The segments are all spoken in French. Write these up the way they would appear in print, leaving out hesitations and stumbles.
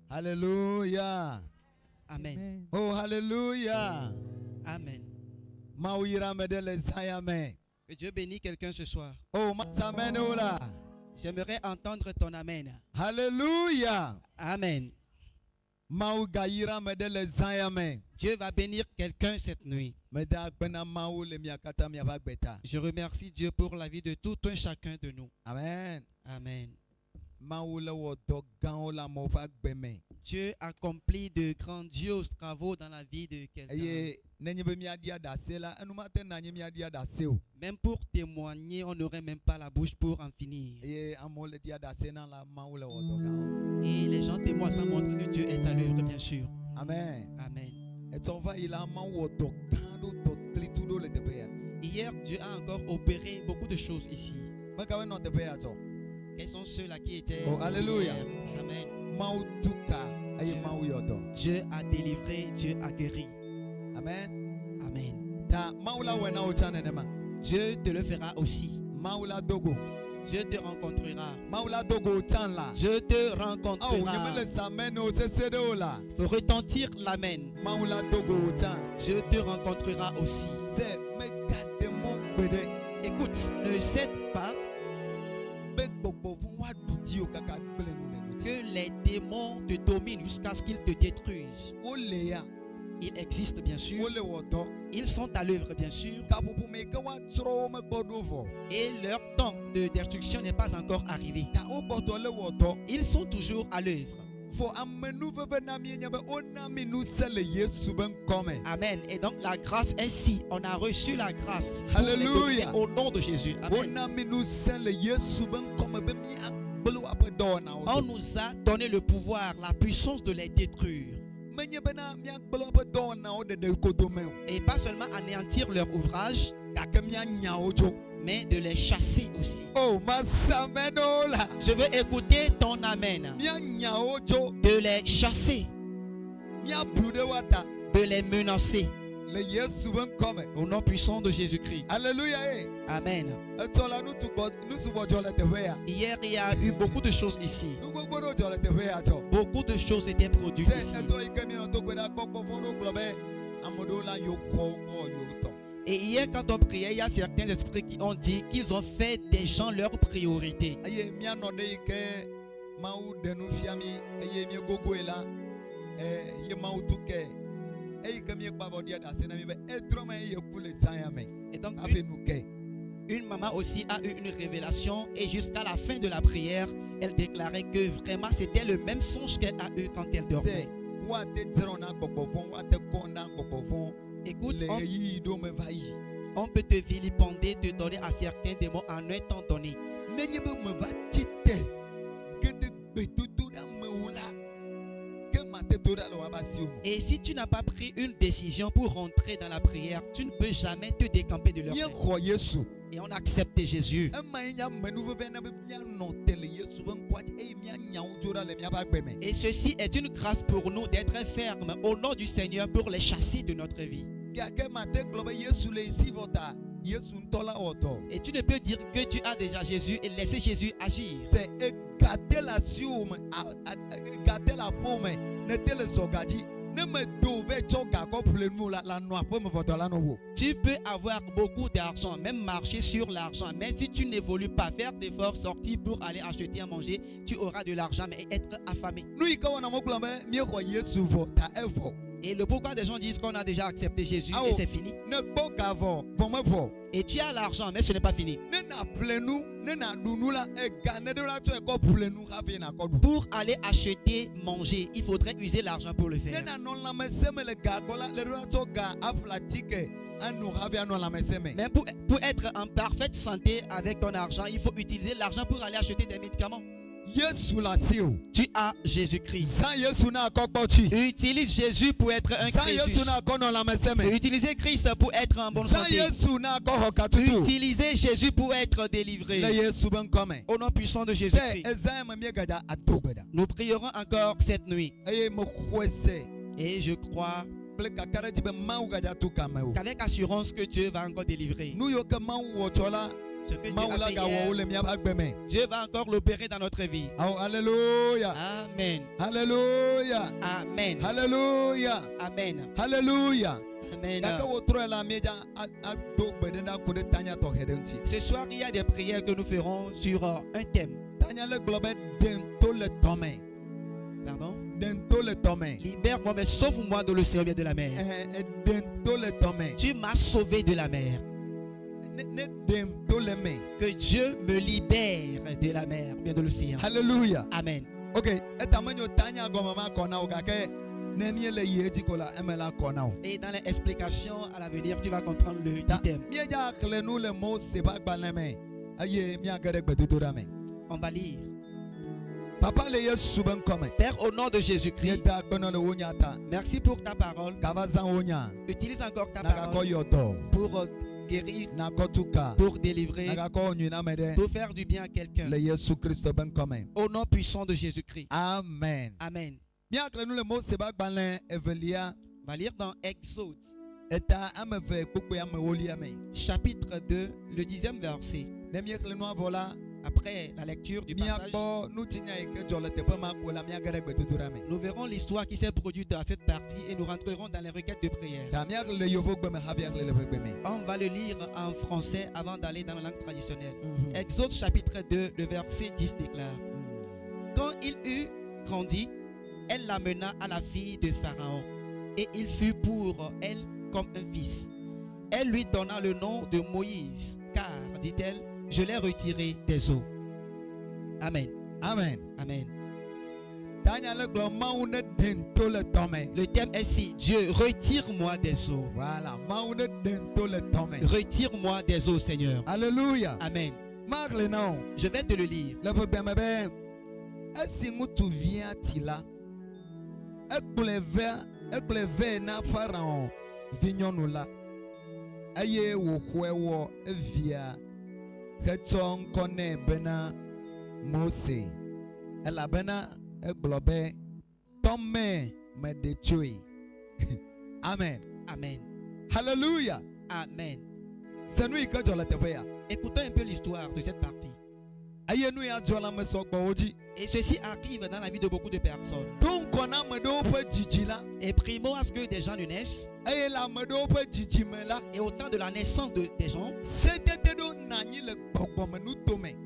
Alléluia. Amen. Oh, Alléluia. Amen. Maouira me de les amen. Que Dieu bénisse quelqu'un ce soir. Oh, Matsamen ola. J'aimerais entendre ton Amen. Alléluia. Amen. Maougaïra me de les amen. Dieu va bénir quelqu'un cette nuit. Je remercie Dieu pour la vie de tout un chacun de nous. Amen. Amen. Dieu accomplit de grandioses travaux dans la vie de quelqu'un. Même pour témoigner, on n'aurait même pas la bouche pour en finir. Et les gens témoignent, ça montre que Dieu est à l'œuvre, bien sûr. Amen. Amen. Hier, Dieu a encore opéré beaucoup de choses ici. Quels sont ceux-là qui étaient Oh, alléluia. hier? Amen. Amen. Dieu a délivré, Dieu a guéri. Amen. Amen. Dieu Dieu te le fera aussi. Dieu te rencontrera. Dieu te rencontrera. Faut retentir l'amen. Dieu te rencontrera aussi. Écoute, ne cède pas que les démons te dominent jusqu'à ce qu'ils te détruisent. Ils existent bien sûr. Ils sont à l'œuvre bien sûr. Et leur temps de destruction n'est pas encore arrivé. Ils sont toujours à l'œuvre. Amen. Et donc la grâce ainsi, on a reçu la grâce. Alléluia. Au nom de Jésus. Amen. On nous a donné le pouvoir, la puissance de les détruire. Et pas seulement anéantir leur ouvrage, mais de les chasser aussi. Oh, Massamenola. Je veux écouter ton amen. De les chasser, de les menacer. Au nom puissant de Jésus-Christ. Alléluia. Amen. Hier, il y a eu beaucoup de choses ici. Beaucoup de choses étaient produites ici. Et hier, quand on priait, il y a certains esprits qui ont dit qu'ils ont fait des gens leur priorité. Et donc, une maman aussi a eu une révélation et jusqu'à la fin de la prière, elle déclarait que vraiment c'était le même songe qu'elle a eu quand elle dormait. Écoute, on peut te vilipender, te donner à certains démons en un temps donné. Et si tu n'as pas pris une décision pour rentrer dans la prière, tu ne peux jamais te décamper de leur main. Et on accepte Jésus. Et ceci est une grâce pour nous d'être fermes au nom du Seigneur pour les chasser de notre vie. Et tu ne peux dire que tu as déjà Jésus et laisser Jésus agir. Tu peux avoir beaucoup d'argent, même marcher sur l'argent, mais si tu n'évolues pas, faire d'efforts, sortir pour aller acheter à manger, tu auras de l'argent mais être affamé. Et le pourquoi des gens disent qu'on a déjà accepté Jésus et c'est fini. Et tu as l'argent mais ce n'est pas fini. Pour aller acheter, manger, il faudrait user l'argent pour le faire. Mais pour être en parfaite santé avec ton argent, il faut utiliser l'argent pour aller acheter des médicaments. Tu as Jésus-Christ. Utilise Jésus pour être un Christus. Utilisez Christ pour être en bonne santé. Utilisez Jésus pour être délivré. Au nom puissant de Jésus-Christ. Nous prierons encore cette nuit. Et je crois qu'avec assurance que Dieu va encore délivrer. Ce que Dieu a fait hier, Dieu va encore l'opérer dans notre vie. Alléluia. Amen. Alléluia. Amen. Alléluia. Amen. Alléluia. Amen. Ce soir, il y a des prières que nous ferons sur un thème. Pardon? Libère-moi, mais sauve-moi de l'océan et de la mer. Tu m'as sauvé de la mer. Que Dieu me libère de la mer, bien de l'océan. Alléluia. Amen. Ok. Et dans les explications à l'avenir, tu vas comprendre le dit thème. On va lire. Père, au nom de Jésus-Christ, merci pour ta parole. Utilise encore ta parole pour guérir, pour délivrer, pour faire du bien à quelqu'un. Au nom puissant de Jésus-Christ. Amen. Amen. On va lire dans Exode, chapitre 2, le 10e verset. Après la lecture du passage, nous verrons l'histoire qui s'est produite dans cette partie et nous rentrerons dans les requêtes de prière. On va le lire en français avant d'aller dans la langue traditionnelle. Exode chapitre 2, le verset 10 déclare: Quand il eut grandi, elle l'amena à la fille de Pharaon, et il fut pour elle comme un fils. Elle lui donna le nom de Moïse, car, dit-elle, je l'ai retiré des eaux. Amen. Amen. Amen. Le thème est si Dieu, retire-moi des eaux. Voilà. Retire-moi des eaux, Seigneur. Alléluia. Amen. Je vais te le lire. Mose elabena eglobe tome medechoi. Amen. Amen. Hallelujah. Amen. C'est nous qui avons la. Écoutons un peu l'histoire de cette partie. Et ceci arrive dans la vie de beaucoup de personnes. Et primo à ce que des gens ne naissent. Et au temps de la naissance des gens,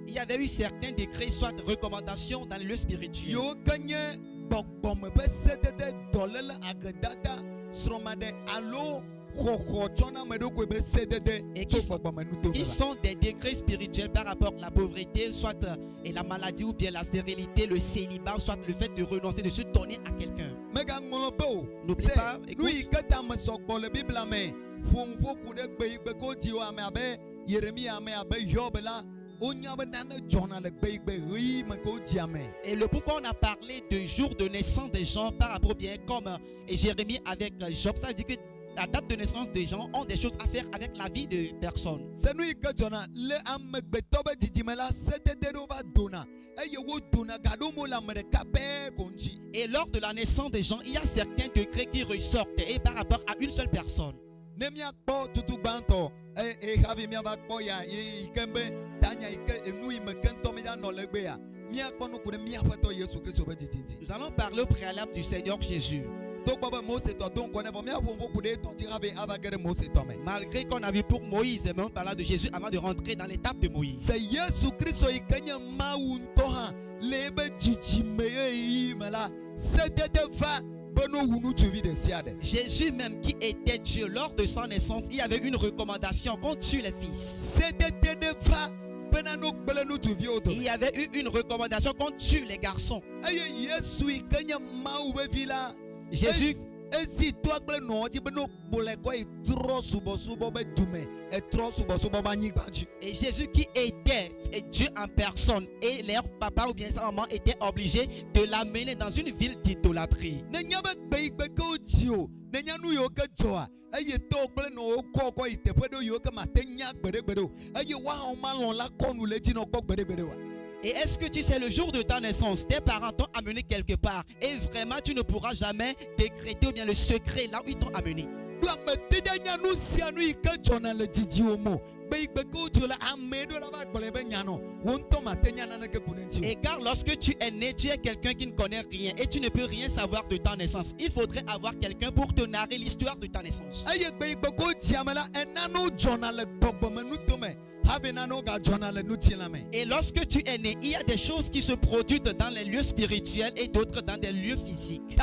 il y avait eu certains décrets, soit recommandations dans le lieu spirituel. Et qui sont des décrets spirituels par rapport à la pauvreté, soit et la maladie ou bien la stérilité, le célibat, soit le fait de renoncer, de se donner à quelqu'un. N'oublie pas, écoute, et le pourquoi on a parlé de jour de naissance des gens par rapport bien comme Jérémie avec Job, ça veut dire que la date de naissance des gens ont des choses à faire avec la vie de personnes. Et lors de la naissance des gens, il y a certains degrés qui ressortent et par rapport à une seule personne. Nous allons parler au préalable du Seigneur Jésus. Malgré qu'on a vu pour Moïse, mais on parle de Jésus avant de rentrer dans l'étape de Moïse. C'est Jésus Christ Jésus même qui était Dieu lors de sa naissance, il y avait une recommandation qu'on tue les fils. Il y avait eu une recommandation qu'on tue les garçons. Jésus et Jésus qui était Dieu en personne et leur papa ou bien sa maman était obligé de l'amener dans une ville d'idolâtrie. Et est-ce que tu sais, le jour de ta naissance, tes parents t'ont amené quelque part et vraiment tu ne pourras jamais décréter ou bien le secret là où ils t'ont amené. Et car lorsque tu es né, tu es quelqu'un qui ne connaît rien et tu ne peux rien savoir de ta naissance. Il faudrait avoir quelqu'un pour te narrer l'histoire de ta naissance. Et lorsque tu es né, il y a des choses qui se produisent dans les lieux spirituels et d'autres dans des lieux physiques.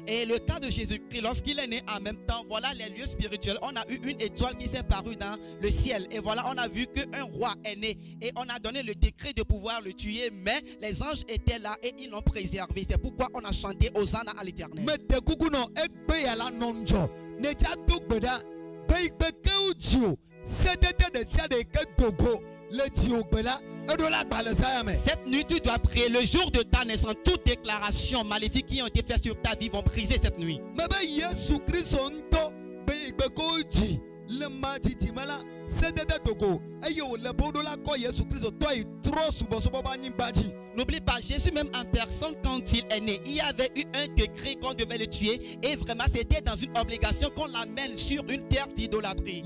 Et le cas de Jésus-Christ, lorsqu'il est né en même temps, voilà les lieux spirituels. On a eu une étoile qui s'est parue dans le ciel. Et voilà, on a vu qu'un roi est né. Et on a donné le décret de pouvoir le tuer. Mais les anges étaient là et ils l'ont préservé. C'est pourquoi on a chanté Hosanna à l'Éternel. Cette nuit, tu dois prier le jour de ta naissance. Toutes déclarations maléfiques qui ont été faites sur ta vie vont briser cette nuit. N'oublie pas, Jésus même en personne quand il est né, il y avait eu un décret qu'on devait le tuer. Et vraiment c'était dans une obligation qu'on l'amène sur une terre d'idolâtrie.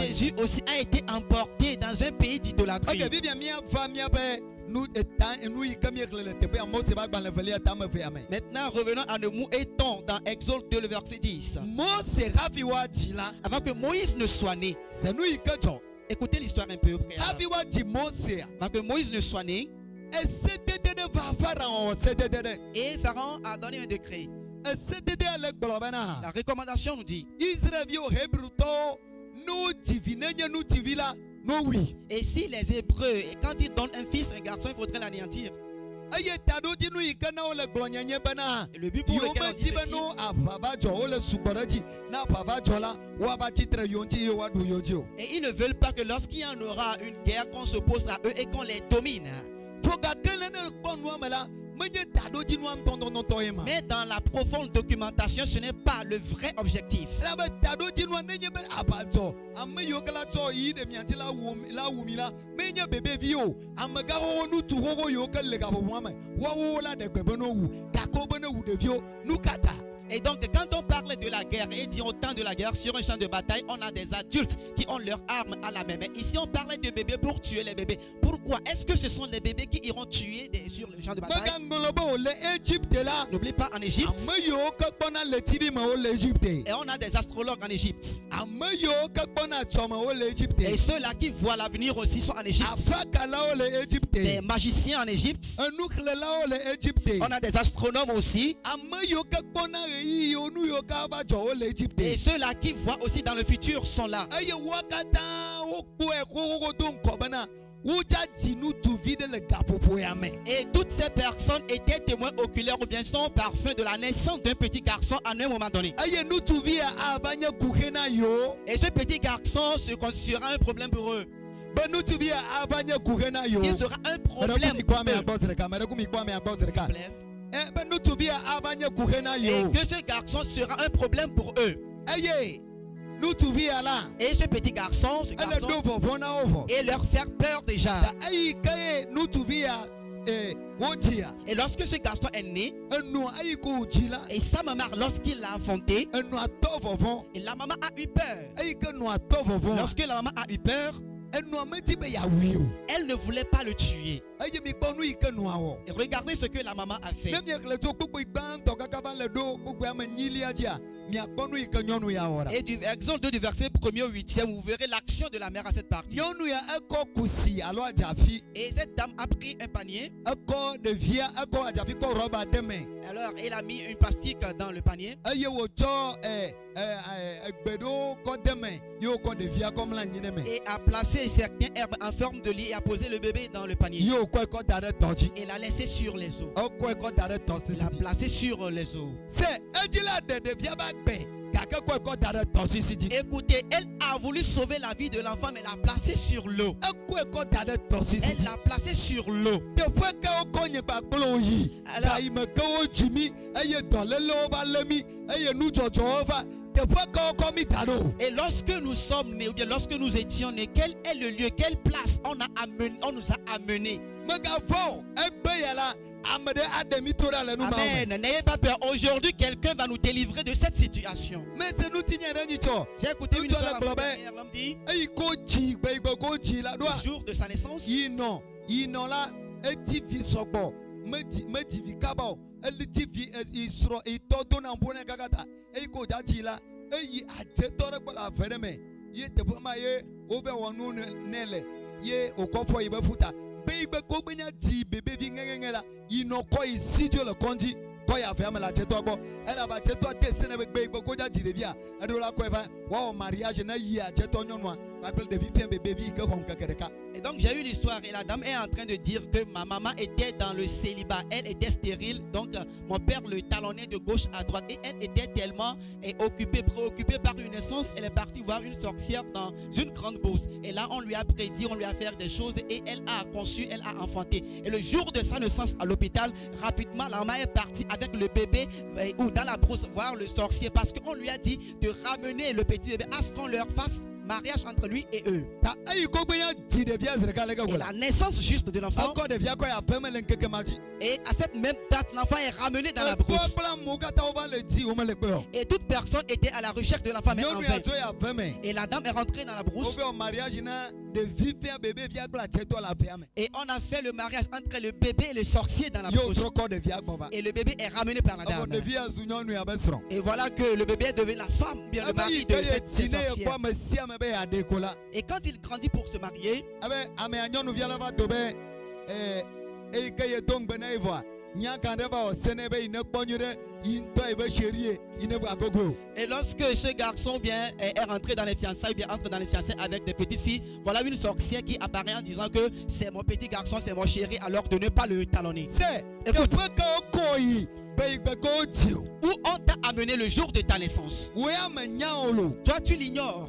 Jésus aussi a été emporté dans un pays d'idolâtrie. Maintenant revenons à nous étant dans Exode 2 le verset 10. Avant que Moïse ne soit né, écoutez l'histoire un peu près. Avant que Moïse ne soit né, et Pharaon a donné un décret. La recommandation nous dit: et si les Hébreux, quand ils donnent un fils, un garçon, il faudrait l'anéantir. Et le but pour lequel on dit ceci, et ils ne veulent pas que lorsqu'il y en aura une guerre, qu'on s'oppose à eux et qu'on les domine. Mais dans la profonde documentation, ce n'est pas le vrai objectif. Et donc quand on parle de la guerre et dit autant de la guerre sur un champ de bataille, on a des adultes qui ont leurs armes à la main. Mais ici on parlait de bébés pour tuer les bébés. Pourquoi? Est-ce que ce sont les bébés qui iront tuer sur le champ de bataille? N'oublie pas, en Égypte, et on a des astrologues en Égypte. Et ceux-là qui voient l'avenir aussi sont en Égypte. Des magiciens en Égypte. On a des astronomes aussi. Et ceux-là qui voient aussi dans le futur sont là. Et toutes ces personnes étaient témoins oculaires ou bien sont parfums de la naissance d'un petit garçon à un moment donné. Et ce petit garçon sera un problème pour eux. Il sera un problème pour eux. Et que ce garçon sera un problème pour eux. Et ce petit garçon, et leur faire peur déjà. Et lorsque ce garçon est né, et sa maman, lorsqu'il l'a enfanté, et la maman a eu peur. Lorsque la maman a eu peur, elle ne voulait pas le tuer. Et regardez ce que la maman a fait. Et du Exode 2 du verset 1er au 8e, vous verrez l'action de la mère à cette partie. Et cette dame a pris un panier. Alors elle a mis une plastique dans le panier. Et a placé certaines herbes en forme de lit et a posé le bébé dans le panier. Et l'a laissé sur les eaux. Il l'a placé sur les eaux. Écoutez, elle a voulu sauver la vie de l'enfant, mais l'a placé sur l'eau. Elle l'a placé sur l'eau. Et lorsque nous sommes nés, ou bien lorsque nous étions nés, quel est le lieu, quelle place on nous a amenés? Amen. N'ayez pas peur. Aujourd'hui, quelqu'un va nous délivrer de cette situation. J'ai écouté une histoire. L'homme dit, le jour de sa naissance, et donc j'ai eu l'histoire et la dame est en train de dire que ma maman était dans le célibat, elle était stérile, donc mon père le talonnait de gauche à droite et elle était tellement préoccupée par une naissance, elle est partie voir une sorcière dans une grande bourse et là on lui a prédit, on lui a fait des choses et elle a conçu, elle a enfanté. Et le jour de sa naissance à l'hôpital, rapidement la maman est partie avec le bébé ou dans la brousse voir le sorcier parce qu'on lui a dit de ramener le petit bébé à ce qu'on leur fasse mariage entre lui et eux. Et la naissance juste de l'enfant. Et à cette même date, l'enfant est ramené dans la brousse. Et toute personne était à la recherche de l'enfant, mais en vain. Et la dame est rentrée dans la brousse. Et on a fait le mariage entre le bébé et le sorcier dans la brousse. Et le bébé est ramené par la dame. Et voilà que le bébé est devenu la femme, bien le mari de cette sorcière. Et quand il grandit pour se marier, et lorsque ce garçon est rentré dans les fiançailles, bien entre dans les fiançailles avec des petites filles, voilà une sorcière qui apparaît en disant que c'est mon petit garçon, c'est mon chéri, alors de ne pas le talonner. Écoute, où on t'a amené le jour de ta naissance. Toi tu l'ignores.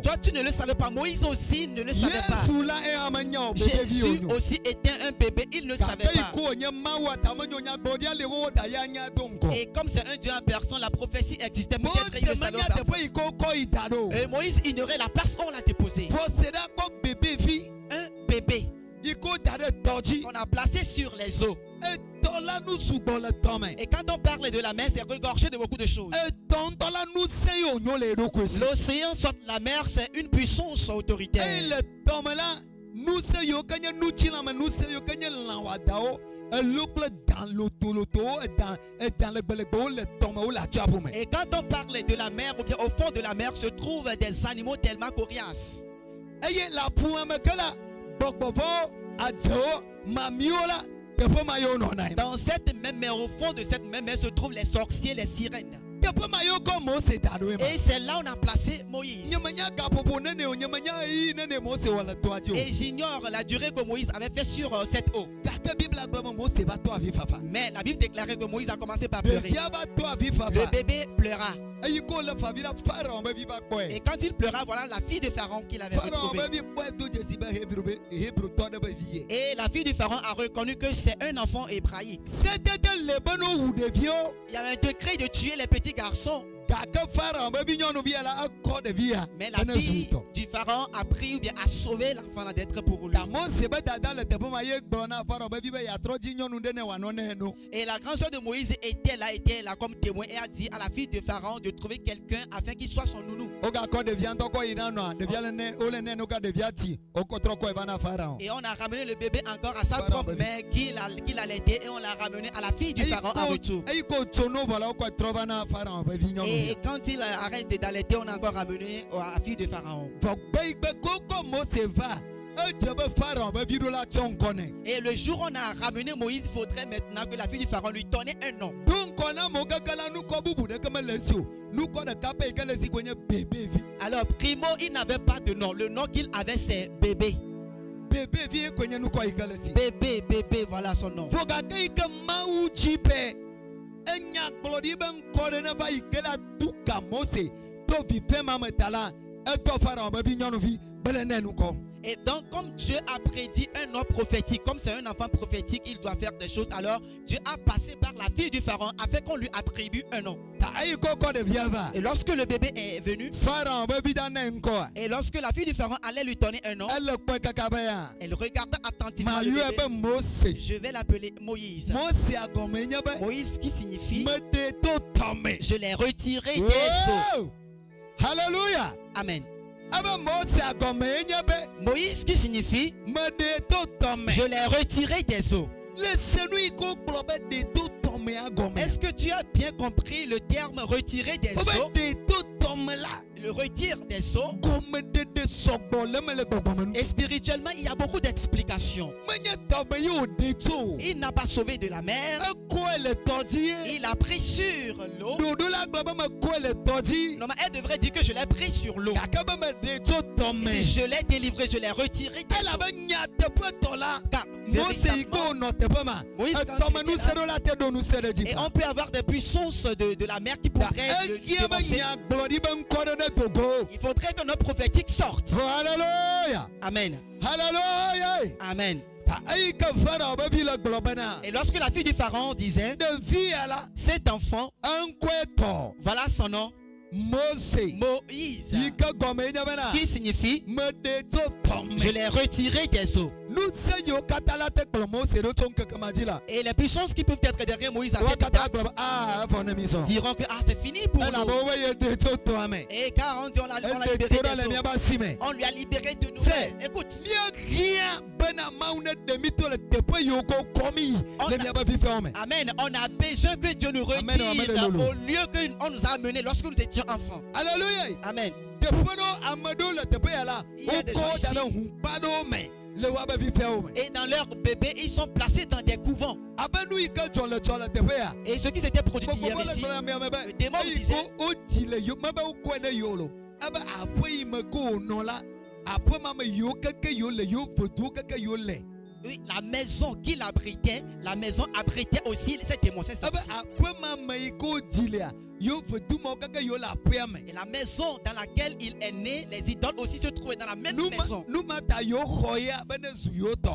Toi tu ne le savais pas. Moïse aussi ne le savait pas. Jésus aussi était un bébé, il ne savait pas. Et comme c'est un Dieu en personne, la prophétie existait, peut-être il ne savait pas. Et Moïse ignorait la place où on l'a déposé. Un bébé qu'on a placé sur les eaux. Et quand on parle de la mer, c'est regorgé de beaucoup de choses. L'océan, soit la mer, c'est une puissance autoritaire. Et quand on parle de la mer, ou bien au fond de la mer se trouvent des animaux tellement coriaces. Dans cette même mer, au fond de cette même mer se trouvent les sorciers, les sirènes. Et c'est là où on a placé Moïse. Et j'ignore la durée que Moïse avait fait sur cette eau. Mais la Bible déclarait que Moïse a commencé par pleurer. Le bébé pleura. Et quand il pleura, voilà la fille de Pharaon qu'il avait retrouvée. Et la fille du Pharaon a reconnu que c'est un enfant hébraïque. Il y avait un décret de tuer les petits garçons. Mais la fille du Pharaon a pris ou bien a sauvé l'enfant d'être pour lui. Et la grande soeur de Moïse était là comme témoin et a dit à la fille de Pharaon de trouver quelqu'un afin qu'il soit son nounou. Et on a ramené le bébé encore à sa propre mère qu'il allaitait et on l'a ramené à la fille du Pharaon en retour. Et quand il arrête d'allaiter, on a encore ramené à la fille de Pharaon. Et le jour où on a ramené Moïse, il faudrait maintenant que la fille du Pharaon lui donnait un nom. Alors, primo, il n'avait pas de nom. Le nom qu'il avait, c'est bébé. Bébé, voilà son nom. Et donc, comme Dieu a prédit un homme prophétique, comme c'est un enfant prophétique, il doit faire des choses. Alors, Dieu a passé par la fille du pharaon afin qu'on lui attribue un nom. Et lorsque le bébé est venu, et lorsque la fille du pharaon allait lui donner un nom, elle regarda attentivement le bébé. Je vais l'appeler Moïse. Moïse qui signifie je l'ai retiré des eaux. Alléluia. Amen. Moïse qui signifie je l'ai retiré des eaux. Est-ce que tu as bien compris le terme retirer des eaux? Le retire des eaux. Et spirituellement, il y a beaucoup d'explications. Il n'a pas sauvé de la mer. Il a pris sur l'eau. Normalement, elle devrait dire que je l'ai pris sur l'eau. Je l'ai délivré, je l'ai retiré des eaux. Car, Moïse, et on peut avoir des puissances de la mer qui pourraient le dévancer. Il faudrait que notre prophétique sorte. Alléluia. Amen. Alléluia. Amen. Et lorsque la fille du pharaon disait cet enfant, voilà son nom, Moïse, qui signifie je l'ai retiré des eaux. Et les puissances qui peuvent être derrière Moïse à cette date diront que c'est fini pour nous. Et car on dit on l'a libéré des eaux. On lui a libéré de nous. Écoute, amen. On a besoin que Dieu nous retire au lieu qu'on nous a amenés lorsque nous étions enfants. Alléluia. Amen. Et dans leur bébé, ils sont placés dans des couvents. Et ce qui s'était produit hier ici, le démon disait oui, la maison qu'il abritait, la maison abritait aussi ces démons. Et la maison dans laquelle il est né, les idoles aussi se trouvaient dans la même maison.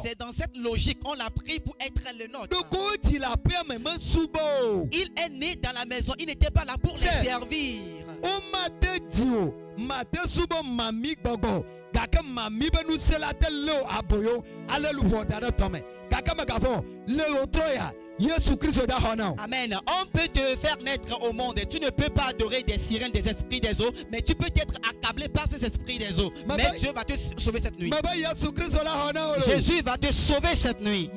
C'est dans cette logique, on l'a pris pour être le nôtre. Il est né dans la maison, il n'était pas là pour les servir. Amen. On peut te faire naître au monde et tu ne peux pas adorer des sirènes, des esprits des eaux, mais tu peux être accablé par ces esprits des eaux. Mais Dieu va te sauver cette nuit. Jésus va te sauver cette nuit.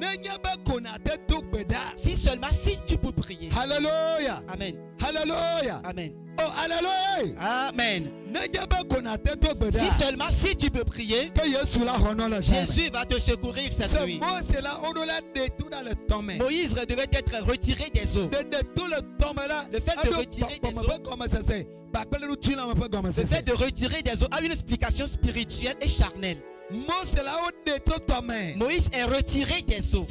Si seulement si tu peux prier. Alléluia. Amen. Alléluia. Amen. Oh, alléluia. Amen. Si seulement si tu peux prier, Jésus va te secourir cette nuit. Moïse devait être retiré des eaux. Le fait de retirer des eaux, le fait de retirer des eaux a une explication spirituelle et charnelle. Moïse est retiré des eaux.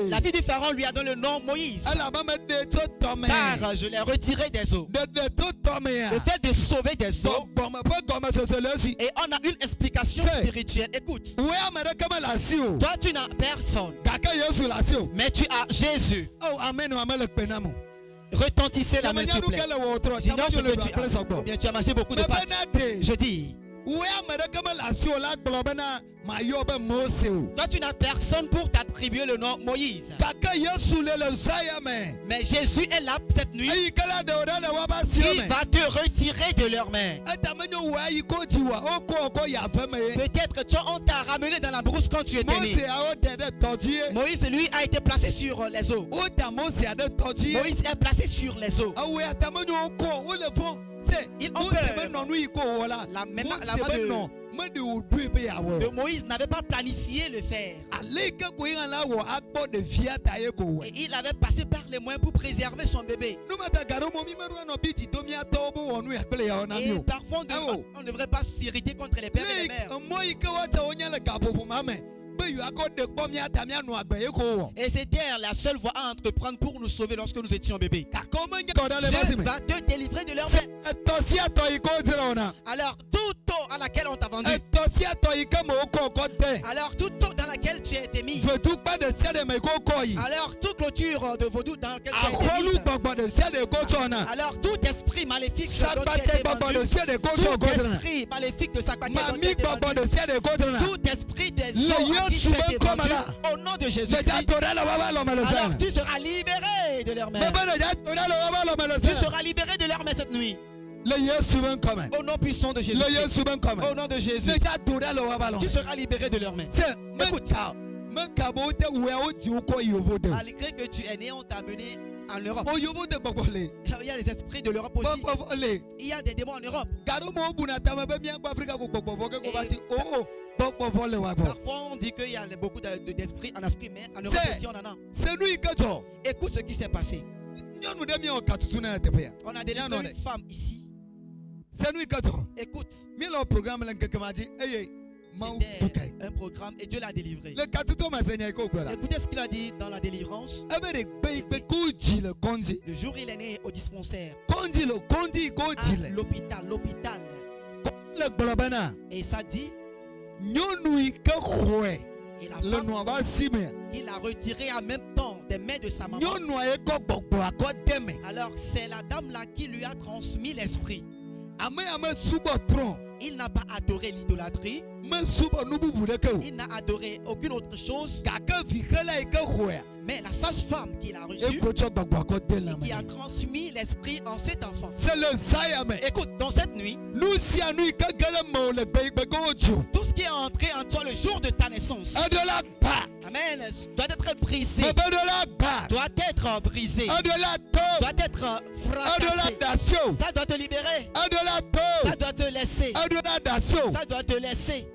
La fille du pharaon lui a donné le nom Moïse, car je l'ai retiré des eaux. Le fait de sauver des eaux. Et on a une explication spirituelle. Écoute, toi tu n'as personne, mais tu as Jésus. Oh, amen. Retentissez la main s'il vous plaît. Sinon ce que tu as, ou bien tu as mangé beaucoup de pâtes. Je dis, toi tu n'as personne pour t'attribuer le nom Moïse. Mais Jésus est là cette nuit. Il va te retirer de leurs mains. Peut-être toi on t'a ramené dans la brousse quand tu étais né. Moïse lui a été placé sur les eaux. Moïse est placé sur les eaux. Il la main de Moïse n'avait pas planifié le faire. Et il avait passé par les moyens pour préserver son bébé. Et parfois on ne devrait pas s'irriter contre les pères et les mères. Et c'était la seule voie à entreprendre pour nous sauver lorsque nous étions bébés. Dieu va te délivrer de leur main. Alors toute eau à laquelle on t'a vendu. Et toi si à toi il comme au côté. Alors toute eau dans laquelle tu as été mis. Veux tout pas de ciel de mes cocoyi. Alors toute clôture de vaudou dans laquelle tu as A été rolu mis. baba de ciel de cochona. Alors tout esprit maléfique Ça dont tu as battait été baba de vendu. ciel de Tout cochona. esprit maléfique de Sakbaté dont tu as Mami été baba vendu. de ciel de cochona. Tout esprit des Le eaux à Dieu qui tu as été souvent comme vendu. là. Au nom de Le Jésus-Christ. diatora la baba l'homme le Alors sein. tu seras libéré de leur main. Baba le diatora la baba l'homme le Tu sein. seras libéré de leur main cette nuit. Le Yesu ben comme. Au nom puissant de Jésus. Le Yesu ben comme. Au nom de Jésus. Le diatora la baba l'homme. Tu seras libéré de leur main. C'est Écoute. Mekabote ou tu ko yovote. Malgré que tu es né, on t'a amené en Europe. O yovote bobole. Il y a des esprits de l'Europe aussi. Bobole. Il y a des démons en Europe. Garo mo bunata ma be mi agba Afrika ko bobovoke ko bati. Oh bobole wa bo. Parfois, on dit qu'il y a beaucoup d'esprits en Afrique, mais en Europe aussi, on en a. C'est lui que tu. Écoute ce qui s'est passé. Nyonu de mi o katutu na tepe. On a délivré une femme ici. C'est lui que tu. Écoute, Mi lo programme lan keke ma di eye ma tukai. c'était un programme et Dieu l'a délivré. Le katutu ma senya ko gbara. Écoutez ce qu'il a dit dans la délivrance. Ebe de be ko ji le kondi. Le jour où il est né au dispensaire, Kondi le kondi ko ji à le. l'hôpital. Le gbolobana. Et ça dit, Nyonu ike khwe. et la Le femme, no ba sime. il a retiré en même temps des mains de sa maman. Nyonu aye ko gbogbo akodeme. Alors c'est la dame là qui lui a transmis l'esprit. Ame subo tron. Il n'a pas adoré l'idolâtrie. Me subo nububu de ke. Il n'a adoré aucune autre chose. Kaka vikela ike khwe. Mais la sage-femme qu'il a reçue, Eko cho gbogbo akodela qui a ma. transmis l'esprit en cet enfant. C'est le Zayame. Écoute, dans cette nuit, Nous si anu ike gele mo le be ko ju. tout ce qui est entré en toi le jour de ta naissance, Adola ba. amen, doit être brisé. Adola ba. Doit être brisé. Adola to. Doit être Adola fracassé. dasio. Ça doit te libérer. Adola Ça to. doit te laisser. Adola dasio. Ça doit te laisser.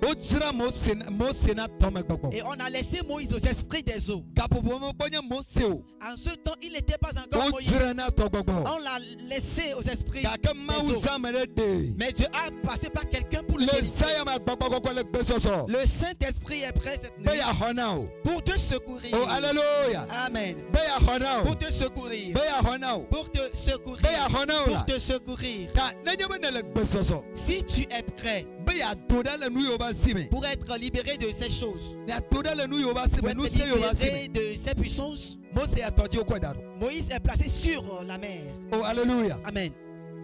O tira mo sena tome gbogbo. Et on a laissé Moïse aux esprits des eaux. Gapobo mo bonye mo se o. En ce temps, il n'était pas encore O Moïse. tira na to gbogbo. On l'a laissé aux esprits Kaka des ma eaux. uzamere de. Mais Dieu a passé par quelqu'un pour le Le délivrer. Zayame gbogbo koko le gbe soso. Le Saint-Esprit est prêt cette Be nuit ya hona o. pour te secourir. Oh alléluia. Amen. Be ya hona o. Pour te secourir. Be ya hona o. Pour te secourir. Be ya hona o Pour la. te secourir. Ka na nyebe ne le gbe soso. Si tu es prêt Be ya toda le nu yo ba sime. pour être libéré de ces choses, Ya toda le nu yo ba pour sime. être Nu se yo ba libéré sime. de ces puissances, Mose ya todi o kwadaro. Moïse est placé sur la mer. Oh alléluia. Amen.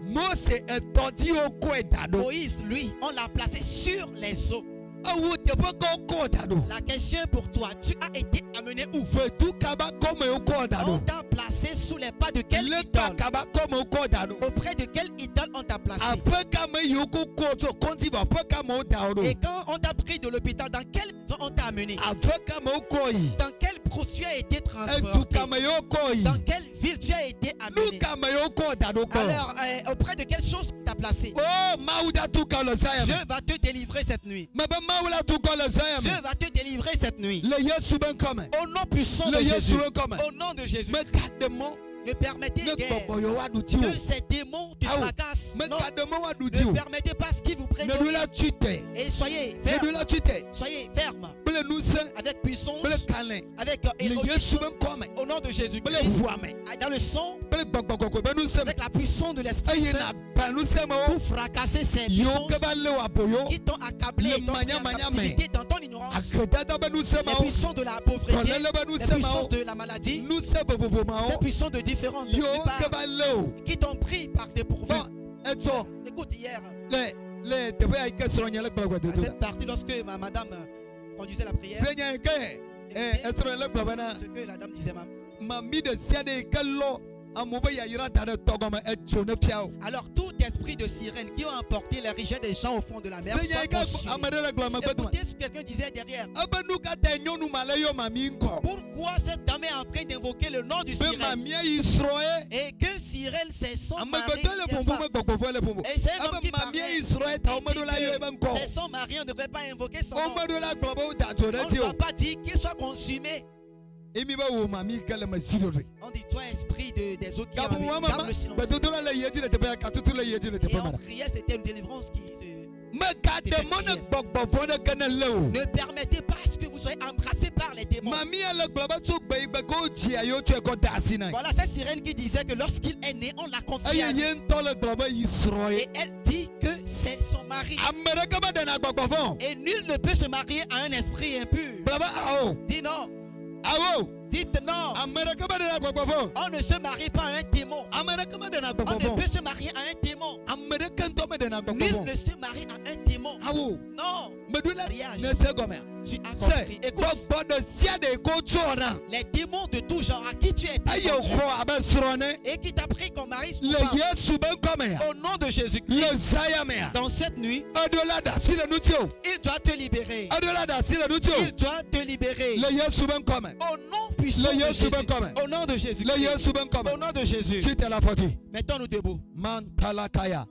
Mose est todi o kwadaro. Moïse, lui, on l'a placé sur les eaux. Awu te bo ko kwadaro. La question est pour toi, tu as été amené où? Fe tu kaba comme o On kwadaro. t'a placé sous les pas de quel Le idole? kaba comme o kwadaro. Auprès de quel idole on t'a placé? Après kama yoko koto konti va après kama o daoro. Et quand on t'a pris de l'hôpital, dans quelle zone on t'a amené? Après kama o koi. Dans quel proche tu as été Et tu transporté? kama yo koi. Dans quelle ville tu as été Nous amené? kama yo ko daro ko. Alors, auprès de quelle chose on t'a placé? Oh mauda tu ka le Dieu sayam. va te délivrer cette nuit. Ma ba maula tu ka le sayam. Dieu va te délivrer cette nuit. Le Yesu ben comme. Au nom puissant de Le Yesu Jésus. ben comme. Au nom de Jésus. Me kademo. Ne permettez Ne guère bobo yo wa du ti o. que ces démons te Ah oui. fracassent. Me Non, kademo wa du ti ne o. permettez pas ce qui vous Ne nous prédomine. la tute. Et soyez Ne nous ferme. la tute. Soyez ferme. Bele nous se. Avec puissance. Bele kalen. Avec Le Yesu érudition. ben comme. Au nom de Jésus. Bele huame. Dans le sang. Bele gbogbo ko ben nous se. Avec la puissance de l'Esprit Aye Saint. na ba nous se mo. Pour fracasser ces Yo puissances ke ba le wa boyo. qui t'ont accablé Le et t'ont mis en manya captivité dans ton ignorance. Akredada ben nous se Les mo. puissances de la pauvreté. Kolele ben nous Les se puissances mo. de la maladie. Nous se bobo ma Ces o. puissances de différentes Yo plupart, ke ba le o. qui t'ont pris par dépourvu. Bon, eto Écoute, hier, le te be ay ke soro nyele gbogbo à de. cette partie, lorsque ma madame conduisait la prière, Senya ke esoro le gbogbo na ce que la dame disait, ma mi de siade kello amobe ya yira ta de togoma eto ne piao. alors tout esprit de sirène qui ont emporté les richesses des gens au fond de la mer Senya soit ke consumé. amade le gbogbo ma Écoutez ce que quelqu'un disait derrière. abanu ka te nyonu male yo mami nko. Pourquoi cette dame est en train d'invoquer le nom du Be sirène? mami Israël. Et que sirène, c'est son mari. Amagoto le qui est bombo femme. me gbogbo le bombo. Et c'est un homme Aba qui mami parlait. Israël ta omodo la yo ebe nko. C'est son mari, on ne devrait pas invoquer son nom. Omodo la gbogbo ta to On de ne ti o. doit pas dire qu'il soit consumé. Emi ba wo mami kele ma sido. On dit, toi, esprit des eaux qui Gabu ont mama garde le silence. ba to la yeji de te be ka tutu la yeji de te Et be on mara. priait, c'était une délivrance qui se... Me ka de mona gbogbo de kene le o. Ne permettez pas à ce que vous soyez embrassés par les démons. Mami ale gbogbo to gbe igbe ko ji ayo tu e ko da si na. Voilà cette sirène qui disait que lorsqu'il est né, on l'a confié à Aye lui. ye nto le gbogbo Israël. Et elle dit que c'est son mari. Amerika ba dena gbogbo. Et nul ne peut se marier à un esprit impur. Brava awo. Dis non. Awo. Dites non. Amerika ba dena gbogbo. On ne se marie pas à un démon. Amerika ba dena On gbogbo. ne peut se marier à un démon. Amerika nto ba dena Nul gbogbo. ne se marie à un démon. Awo. Non. Medula Mariage. ne se gomea. Tu as C'est compris. Écoute, gbogbo de sia de ko tsona. les démons de tout genre à qui tu es Ayo vendu ko abe surone. et qui t'a pris comme mari Le souvent, Yesu ben komea. au nom de Jésus-Christ, Le Zayamea. dans cette nuit, Adola da si le nutio. il doit te libérer. Adola da si le nutio. Il doit te libérer. Le Yesu ben komea. Au nom puissant Le de Yesu Jésus. ben komea. Au nom de Le Jésus-Christ. Yesu ben komea. Au nom de Jésus. Tu te la foti. Mettons-nous debout. Mantalakaya.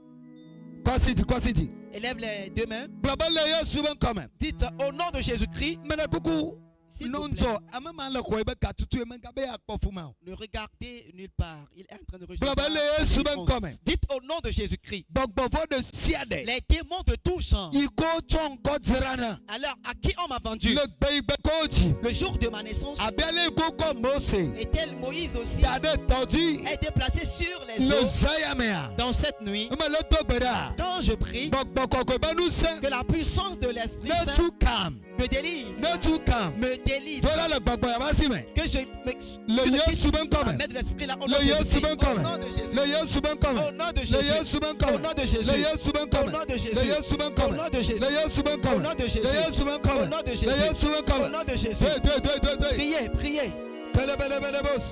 Quoi dit? Élève les deux mains. Blabba le Yesu ben komea. Dites au nom de Jésus-Christ. Mena kuku. S'il vous Non plaît, jo. Amama le ko ebe katutu emengabe akpofuma. ne regardez nulle part. Il est en train de Blabba le recevoir. Yesu ben komea. Dites au nom de Jésus-Christ. Gbogbo de siade. Les démons de tout genre. Iko chon godzrana. Alors, à qui on m'a vendu Le gbeigbe koji. le jour de ma naissance? Abiale ko ko Mose. Et tel Moïse aussi Tade todi. a été placé sur les Le eaux Zayamea. dans cette nuit. Me le togbeda. Quand je prie Gbogbo koko ba nu se. que la puissance de l'Esprit Ne Saint tu kam. me délivre, Ne tu kam. me délivre, Tola le gbogbo ya basime. que je me Le que je Yesu puisse ben komea. mettre de l'Esprit là au nom Le de Yesu Jésus. ben Au komea. nom de Jésus. Le Yesu ben komea. Au nom de Le Jésus. Yesu ben Au komea. nom de Jésus. Le Yesu ben Au komea. nom de Le Jésus. Yesu ben Au komea. nom de Jésus. Le Yesu ben Au komea. nom de Jésus. Le Yesu ben Au komea. nom de Le Jésus. Yesu ben Au komea. nom de Jésus. Deux. Priez, priez, Telebelebelebos.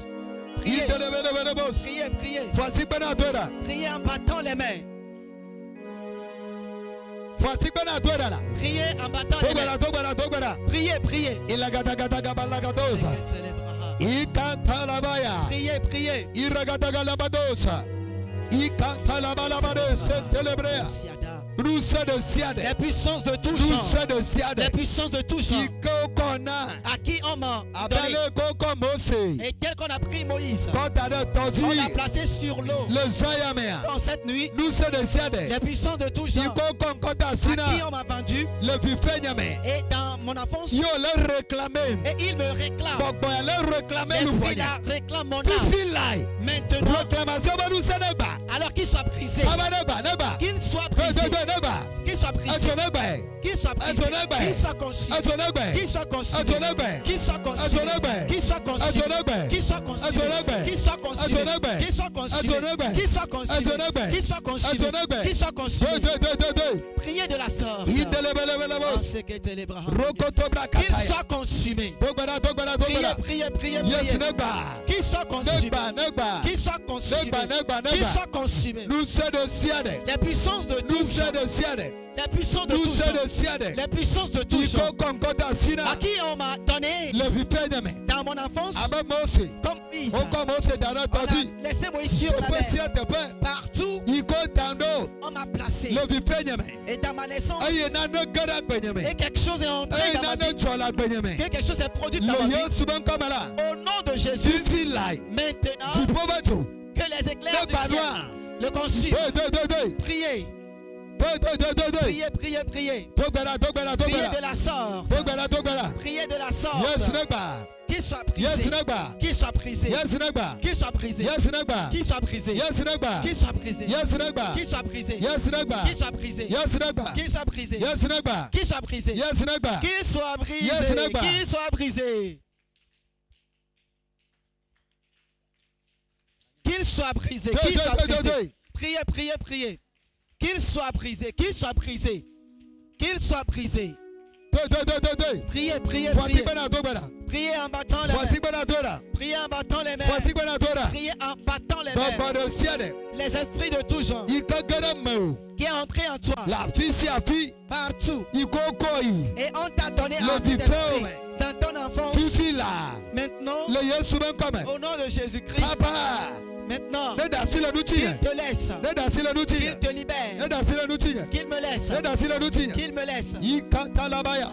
priez, Itelebelebelebos. priez, priez. Voici bena toda. Priez en battant les mains. Voici bena toda la. Priez en battant les mains. Togbeda. Priez, priez. Ilagadagadabalagadosa. Ikantalabaya. Priez, priez. Iragadagalabadosa. Ikantalabalabadosa. Telebrea. Nous sommes de siade. Les puissances de tout Nous genre. sommes de siade. Les puissances de tout genre. Ikokona. À qui on m'a donné. Abale koko Mose. Et tel qu'on a pris Moïse, Quand t'as entendu on l'a placé sur l'eau. le Zayamea. Dans cette nuit, Nous sommes de siade. les puissances de tout genre. Ikokon kota À sina. qui on m'a vendu. Le vifenyame. Et dans mon enfance, Yo le réclamer. et il me réclame. Bogbo ya le réclamer le L'esprit voyage. là réclame mon Tu âme. feel like. Maintenant, Réclamation ba nous se neba. alors qu'il soit brisé. Neba. Qu'il soit brisé. Neba. Qu'il soit brisé. Neba. Qu'il soit brisé. Neba. Qu'il soit consumé. Neba. Qu'il soit consumé. Neba. Qu'il soit consumé. Neba. Qu'il soit consumé. Neba. Qu'il soit consumé. Neba. Qu'il soit consumé. Neba. Qu'il soit consumé. Neba. Qu'il soit consumé. Neba. Qu'il soit consumé. Neba. Qu'il soit consumé. Deux. Priez de la sorte. Idelebelebelebos. Qu'il Rokotobrakataya. soit consumé. Dogbada. Priez. Yes, neba. Qu'il soit consumé. Neba. Qu'il soit consumé. Neba. Qu'il soit consumé. Nous sommes de siade. Les puissances de tout Nous genre. sommes de siade. Les puissances de Nous tout sommes genre. de siade. Les puissances de tout genre. Ikokon kota sina. À qui on m'a donné Le vifenyame. dans mon enfance Abe Mose. comme Moïse. Oko Mose dana On todi. a laissé Moïse sur la Tepe mer. sia tepe. Partout, Iko tando. on m'a placé. Le vifenyame. Et dans ma naissance, Aye nane gada gbenyame. et quelque chose est entré Aye dans ma nane vie. chola gbenyame. Quelque chose est produit dans ma Le vie. Yesu ben kamala. Au nom de Tu Jésus, feel like. maintenant Tu peux battre. que les éclairs du ciel le consument. Deux. Priez, priez. Dogbada. Priez de la sorte. Dogbada. Priez de la Yes, sorte. neba. Qu'il soit Yes, brisé. neba. Qu'il soit brisé. Yes, neba. Qu'il soit brisé. Yes, neba. Qu'il soit brisé. Yes, neba. Qu'il soit brisé. Yes, neba. Qu'il soit brisé. Yes, neba. Qu'il soit brisé. Yes, neba. Qu'il soit brisé. Yes, neba. Qu'il soit brisé. Yes, neba. Qu'il soit brisé. Yes, neighbor. Qu'il soit brisé. Qu'il soit brisé. Qu'il soit brisé. Priez. Qu'il soit brisé. Qu'il soit brisé. Qu'il soit brisé. Deux. Priez. Voici bena dogbada. Priez en battant les Voici mains. bena doda. Priez en battant les mains. Voici bena doda. Priez en battant les mains. Dogbada siade. Les esprits de tout genre Iko gada meu. qui est entré en toi La fille si a fille. partout. Iko koi. Et on t'a donné Le un cet diplôme. esprit dans ton enfance. Tu feel là. Maintenant, Le Yesu ben comme. au nom de Jésus-Christ, Papa. maintenant, Ne dasi le nuti. qu'il te laisse, Ne dasi le nuti. qu'il te Ne libère, dasi le nuti. qu'il me laisse, Ne dasi le nuti. qu'il me laisse. Ika talabaya.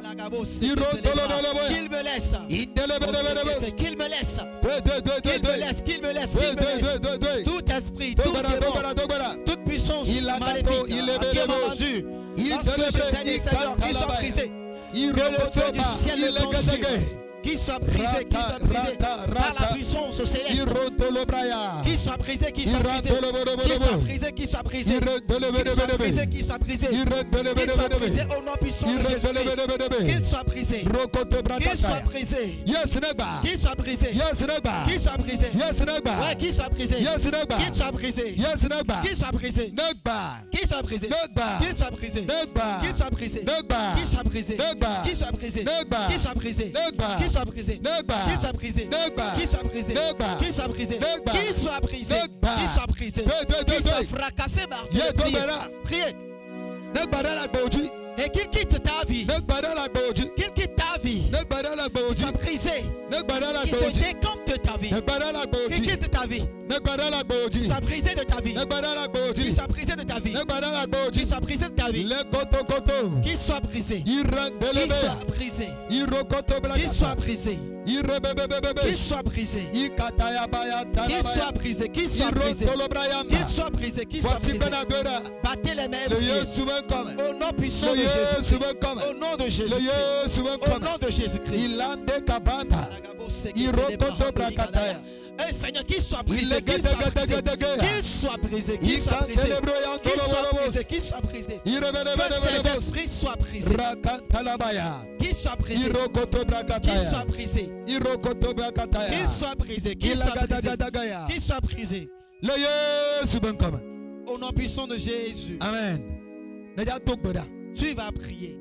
Qu'il me laisse. Idelebelebelebos. Qu'il me laisse. Deux. Qu'il me laisse. Qu'il me laisse. Qu'il me laisse. Deux. Tout esprit, tout démon, toute puissance Il a maléfique gâteau, il est à qui on m'a bénévole. vendu. Il Parce que je t'ai dit, Seigneur, qu'il soit brisé. Que le feu du ciel le consume. Qui soit brisé, qui soit brisé par la puissance céleste. Qui soit brisé, qui soit brisé. Qui soit brisé, qui soit brisé. Qu'il soit brisé, qu'il soit brisé. Qu'il soit brisé au nom puissant de Jésus-Christ. Qu'il soit brisé. Qu'il soit brisé. Qu'il soit brisé. Qu'il soit brisé. Ouais, qu'il soit brisé. Qu'il soit brisé. Qu'il soit brisé. Qu'il soit brisé. Qu'il soit brisé. Qu'il soit brisé. Qu'il soit brisé. Qu'il soit brisé. Qu'il soit brisé. Qu'il soit brisé. Qu'il soit brisé. Qu'il soit brisé. Qu'il soit brisé. Qu'il soit brisé. Qu'il soit brisé. Qu'il soit fracassé par Dieu. Priez. Et qu'il quitte ta vie. Qu'il quitte ta vie. Qu'il soit brisé. Qu'il se décompte de ta vie. Qu'il quitte ta vie. Qu'il soit brisé de ta vie. Qu'il soit brisé de ta vie. Qu'il soit brisé de ta vie. Qu'il soit brisé. Qu'il soit brisé. Qu'il soit brisé. Qu'il soit brisé. Qu'il soit brisé. Qu'il soit brisé. Qu'il soit brisé. Qu'il soit brisé. Battez les mains. Au nom puissant de Jésus. Au nom de Jésus. Au nom de Jésus-Christ. Seigneur, qu'il soit brisé, qu'il soit brisé, qu'il soit brisé, qu'il soit brisé, qu'il soit brisé, qu'il soit brisé, que ces esprits soient brisés, qu'il soit brisé, qu'il soit brisé, qu'il soit brisé, qu'il soit brisé, qu'il soit brisé. Au nom puissant de Jésus. Amen. Tu vas prier.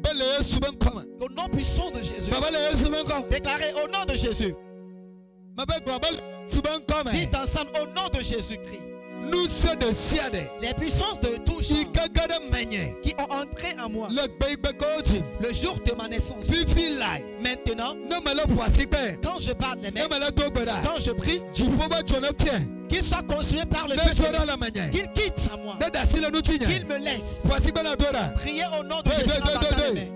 Au nom puissant de Jésus. Déclarez au nom de Jésus. Dites ensemble au nom de Jésus-Christ. Les puissances de tout genre qui ont entré en moi le jour de ma naissance. Maintenant, quand je parle les mains, quand je prie, qu'il soit consumé par le feu, qu'il quitte à moi, qu'il me laisse. Priez au nom de Jésus en battant les mains.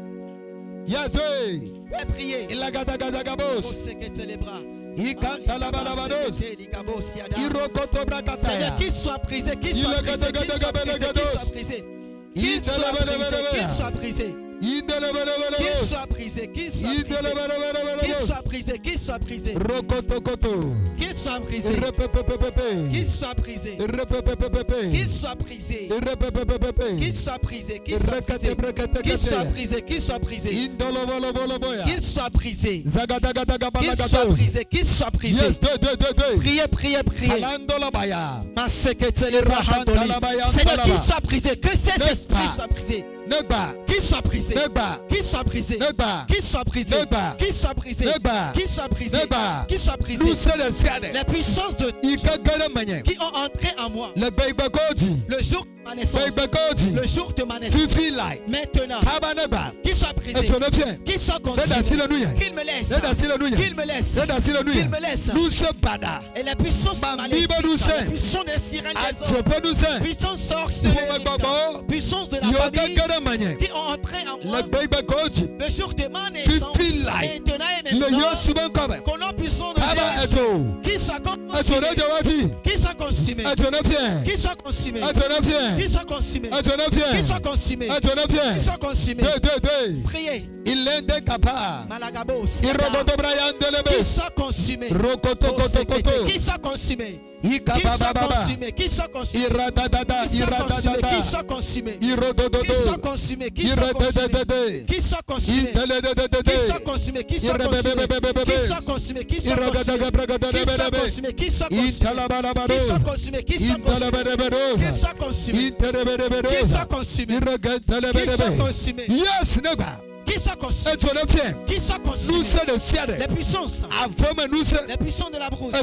Priez. Seigneur, qu'il soit brisé, qu'il soit brisé, qu'il soit brisé, qu'il soit brisé, qu'il soit brisé, qu'il soit brisé, qu'il soit brisé, qu'il soit brisé, qu'il soit brisé, qu'il soit brisé, qu'il soit brisé, qu'il soit brisé, qu'il soit brisé, qu'il soit brisé, qu'il soit brisé, qu'il soit brisé, qu'il soit brisé, qu'il soit brisé, qu'il soit brisé. Priez, priez, priez. Seigneur, qu'il soit brisé, que ces esprits soient brisés. Qu'il soit brisé, qu'il soit brisé, qu'il soit brisé, qu'il soit brisé, qu'il soit brisé, qu'il soit brisé. Les puissances de qui ont entré en moi le jour de ma naissance, le jour de ma naissance. Maintenant, qu'il soit brisé, qu'il soit consumé, qu'il me laisse, qu'il me laisse, qu'il me laisse. Et les puissances maléfiques, les puissances des sirènes des hommes, puissances sorcières, puissances de la famille qui ont entré en moi le jour de ma naissance, maintenant, qu'on a puissance de Jésus, qu'il soit consumé, qu'il soit consumé, qu'il soit consumé, qu'il soit consumé, qu'il soit consumé, qu'il soit consumé. Priez. Il est incapable. Malagabo, qu'il soit consumé, qu'il soit consumé. Qu'il soit consumé, qu'il soit consumé, qu'il soit consumé, qu'il soit consumé, qu'il soit consumé, qu'il soit consumé, qu'il soit consumé, qu'il soit consumé, qu'il soit consumé, qu'il soit consumé, qu'il soit consumé, qu'il soit consumé, qu'il soit consumé, qu'il soit consumé, qu'il soit consumé, qu'il soit consumé. Yes, qu'il soit consumé, qu'il soit consumé. Les puissances, les puissances de la brousse, de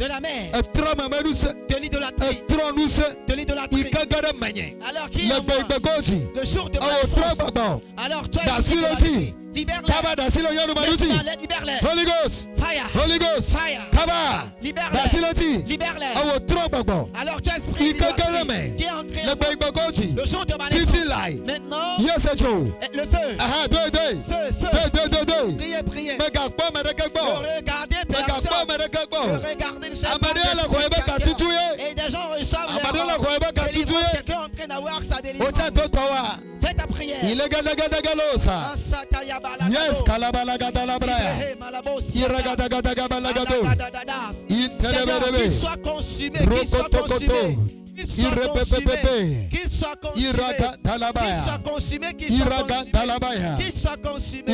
la mer, de l'idolâtrie, de l'idolâtrie. Alors qu'il y a moi, le jour de ma naissance, alors toi, libère-les, libère-les, Holy Ghost, fire, Holy Ghost, fire, libère-les, libère-les. Alors tu es esprit qui est entré le jour de ma naissance. Maintenant, le feu, feu, priez, priez. Regardez personne, regardez le Seigneur. Et des gens reçoivent leur délivrance. Quelqu'un est en train d'avoir sa délivrance. Faites après. prière. Ilegadagadagaloosa. Yes, kalabalagadabraya. Iragadagadabalagado. Seigneur, qu'il soit consumé, qu'il soit consumé. Qu'il soit consumé, qu'il soit consumé, qu'il soit consumé, qu'il soit consumé, qu'il soit consumé,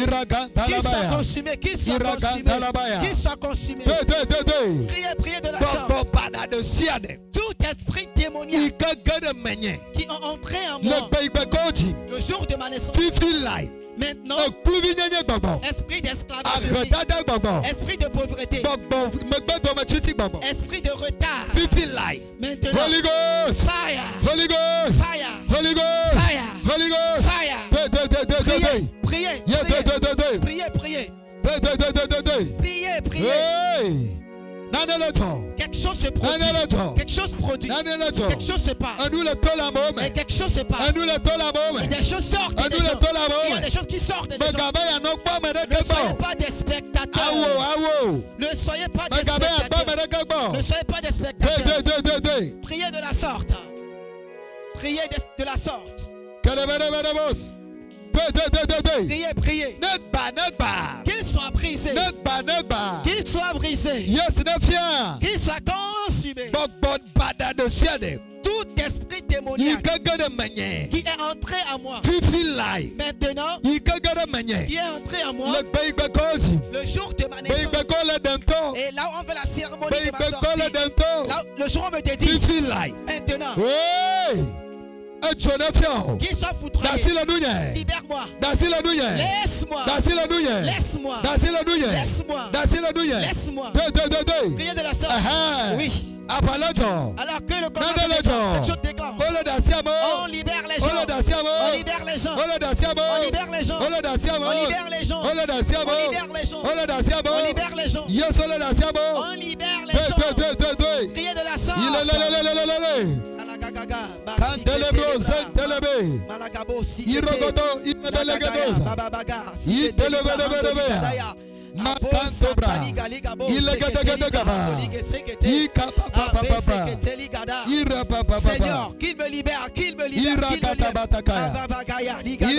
qu'il soit consumé, qu'il soit consumé, qu'il soit consumé. Priez de la sorte. Tout esprit démoniaque qui ont entré en moi le jour de ma naissance. Maintenant, esprit d'esclavagerie, esprit de pauvreté, esprit de retard. Maintenant, Holy Ghost, fire, Holy Ghost, fire, Holy Ghost, fire, Holy Ghost, fire. Priez, priez, priez. Quelque chose se produit. Quelque chose produit. Quelque chose se passe. Et quelque chose se passe. Et des choses sortent des gens. Il y a des choses qui sortent des gens. Ne soyez pas des spectateurs. Ne soyez pas des spectateurs. Ne soyez pas des spectateurs. Priez de la sorte. Priez de la sorte. Priez, priez. Qu'il soit brisé. Qu'il soit brisé. Qu'il soit consumé. Tout esprit démoniaque qui est entré en moi maintenant, qui est entré en moi le jour de ma naissance, et là où on fait la cérémonie de ma sortie, là, le jour où on me dédie maintenant, qu'il soit foudroyé. Libère-moi. Laisse-moi. Laisse-moi. Laisse-moi. Laisse-moi. Priez de la sorte. Oui. Alors que le combat se déclenche, on libère les gens. On libère les gens. On libère les gens. On libère les gens. On libère les gens. On libère les gens. On libère les gens. On libère les gens. On libère les gens. Priez de la sorte. Seigneur, qu'il me libère, qu'il me libère, qu'il me libère.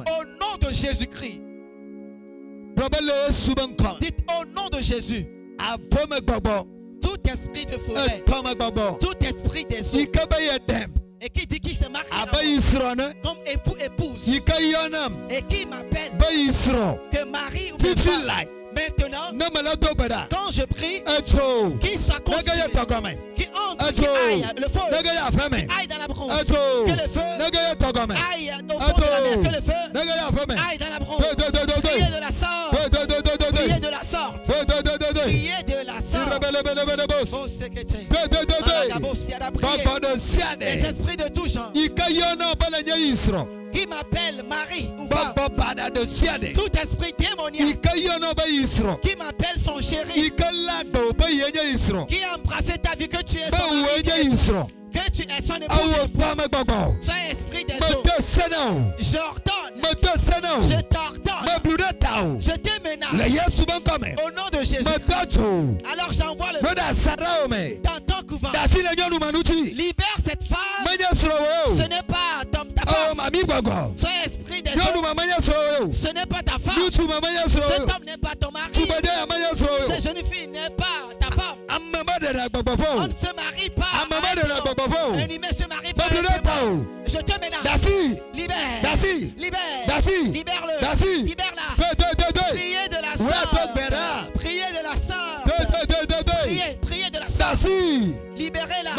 Au nom de Jésus-Christ. Dites au nom de Jésus. Tout esprit de forêt, tout esprit des eaux, et qui dit qu'il se marie comme époux-épouse, et qui m'appelle que mari ou que femme. Maintenant, quand je prie, qu'il soit consumé, qu'il entre, qu'il aille, le feu, aille dans la bronze, que le feu aille au fond de la mer, que le feu aille dans la bronze. Priez de la sorte, priez de la sorte, priez de la sorte. Oh, secrétaire, les esprits de tout genre qui m'appelle mari ou femme, tout esprit démoniaque qui m'appelle son chéri, qui a embrassé ta vie, que tu es son mari, que tu es son époux, sois esprit des eaux, j'ordonne, je t'ordonne, je te menace au nom de Jésus. Alors j'envoie le feu dans ton couvent. Libère cette femme. Ce n'est pas ta femme. Sois esprit des eaux. Ce n'est pas ta femme. Cet homme n'est pas ton mari. Cette jeune fille n'est pas ta femme. On ne se marie pas. Un humain se marie pas. Je te menace. Libère. Libère-le. Libère-la. Priez de la sorte. Priez de la sorte. Priez de la sorte. Libérez-la.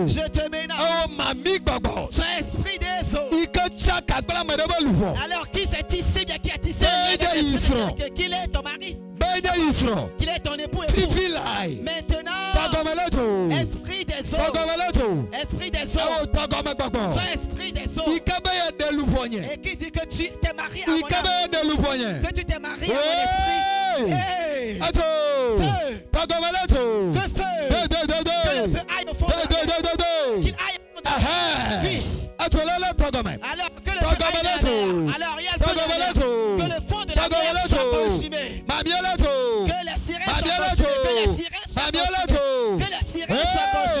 Je te menace. Sois esprit des eaux. Alors qui s'est tissé, bien qui a tissé qu'il est ton mari, qu'il est ton époux. Maintenant, esprit des eaux, esprit des eaux, sois esprit des eaux, et qui dit que tu t'es marié à mon âme, que tu t'es marié à mon esprit. Hey. Feu. Que feu. Que le feu aille au fond de la mer. Qu'il aille au fond de la mer. Oui. Alors que le feu aille dans la mer. Alors il y a le feu dans la mer. Que le fond de la mer soit consumé. Que les sirènes soient consumées. Que les sirènes soient consumées. Que les sirènes soient consumées.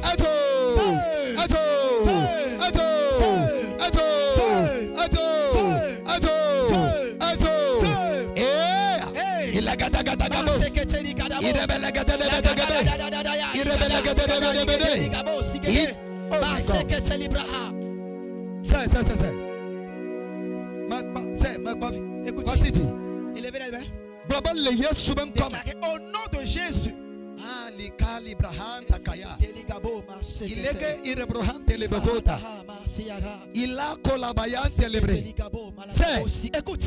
Écoutez, élevez les mains. Déclarez au nom de Jésus. Écoute.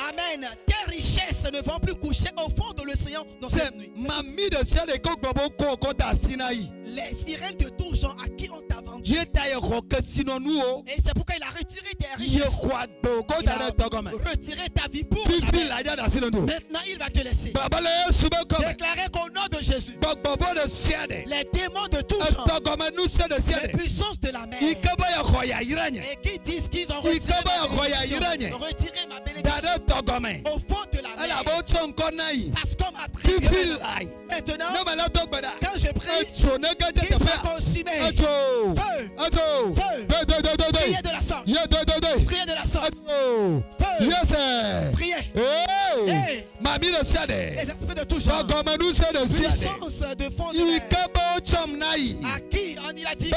Amen. Tes richesses ne vont plus coucher au fond de l'océan dans cette nuit. Les sirènes de tout genre à qui on t'a vendu. Et c'est pourquoi il a retiré tes richesses. Il a retiré ta vie pour maintenant il va te laisser. Déclarez qu'au nom de Jésus, les démons de tout genre, les puissances de la mer, et qui disent qu'ils ont retiré ma bénédiction au fond de la mer, parce qu'on m'a trahé. Maintenant, quand je prie, qu'ils soient consumés. Feu. Priez de la sorte. Priez de la sorte. Priez. Les esprits de tout genre, puissance de fond de mer, à qui il a dit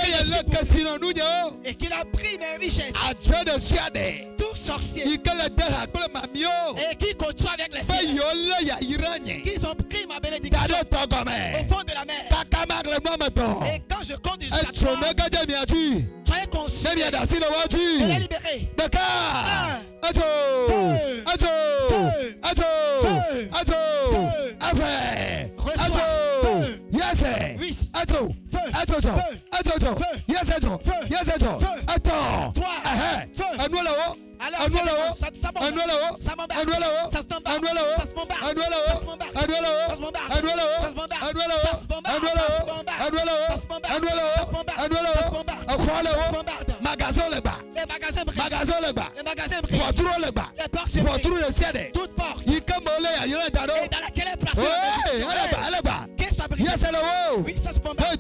et qu'il a pris mes richesses, tout sorcier, et qui continue avec les sirènes, qu'ils ont pris ma bénédiction au fond de la mer. Et quand je compte jusqu'à 3, soyez consumés et les libérer. Les magasins brillent. Les portes se brillent. Toutes portes. Et dans laquelle est placée la bénédiction. Qu'est-ce que ça brille? Oui, ça se bombarde.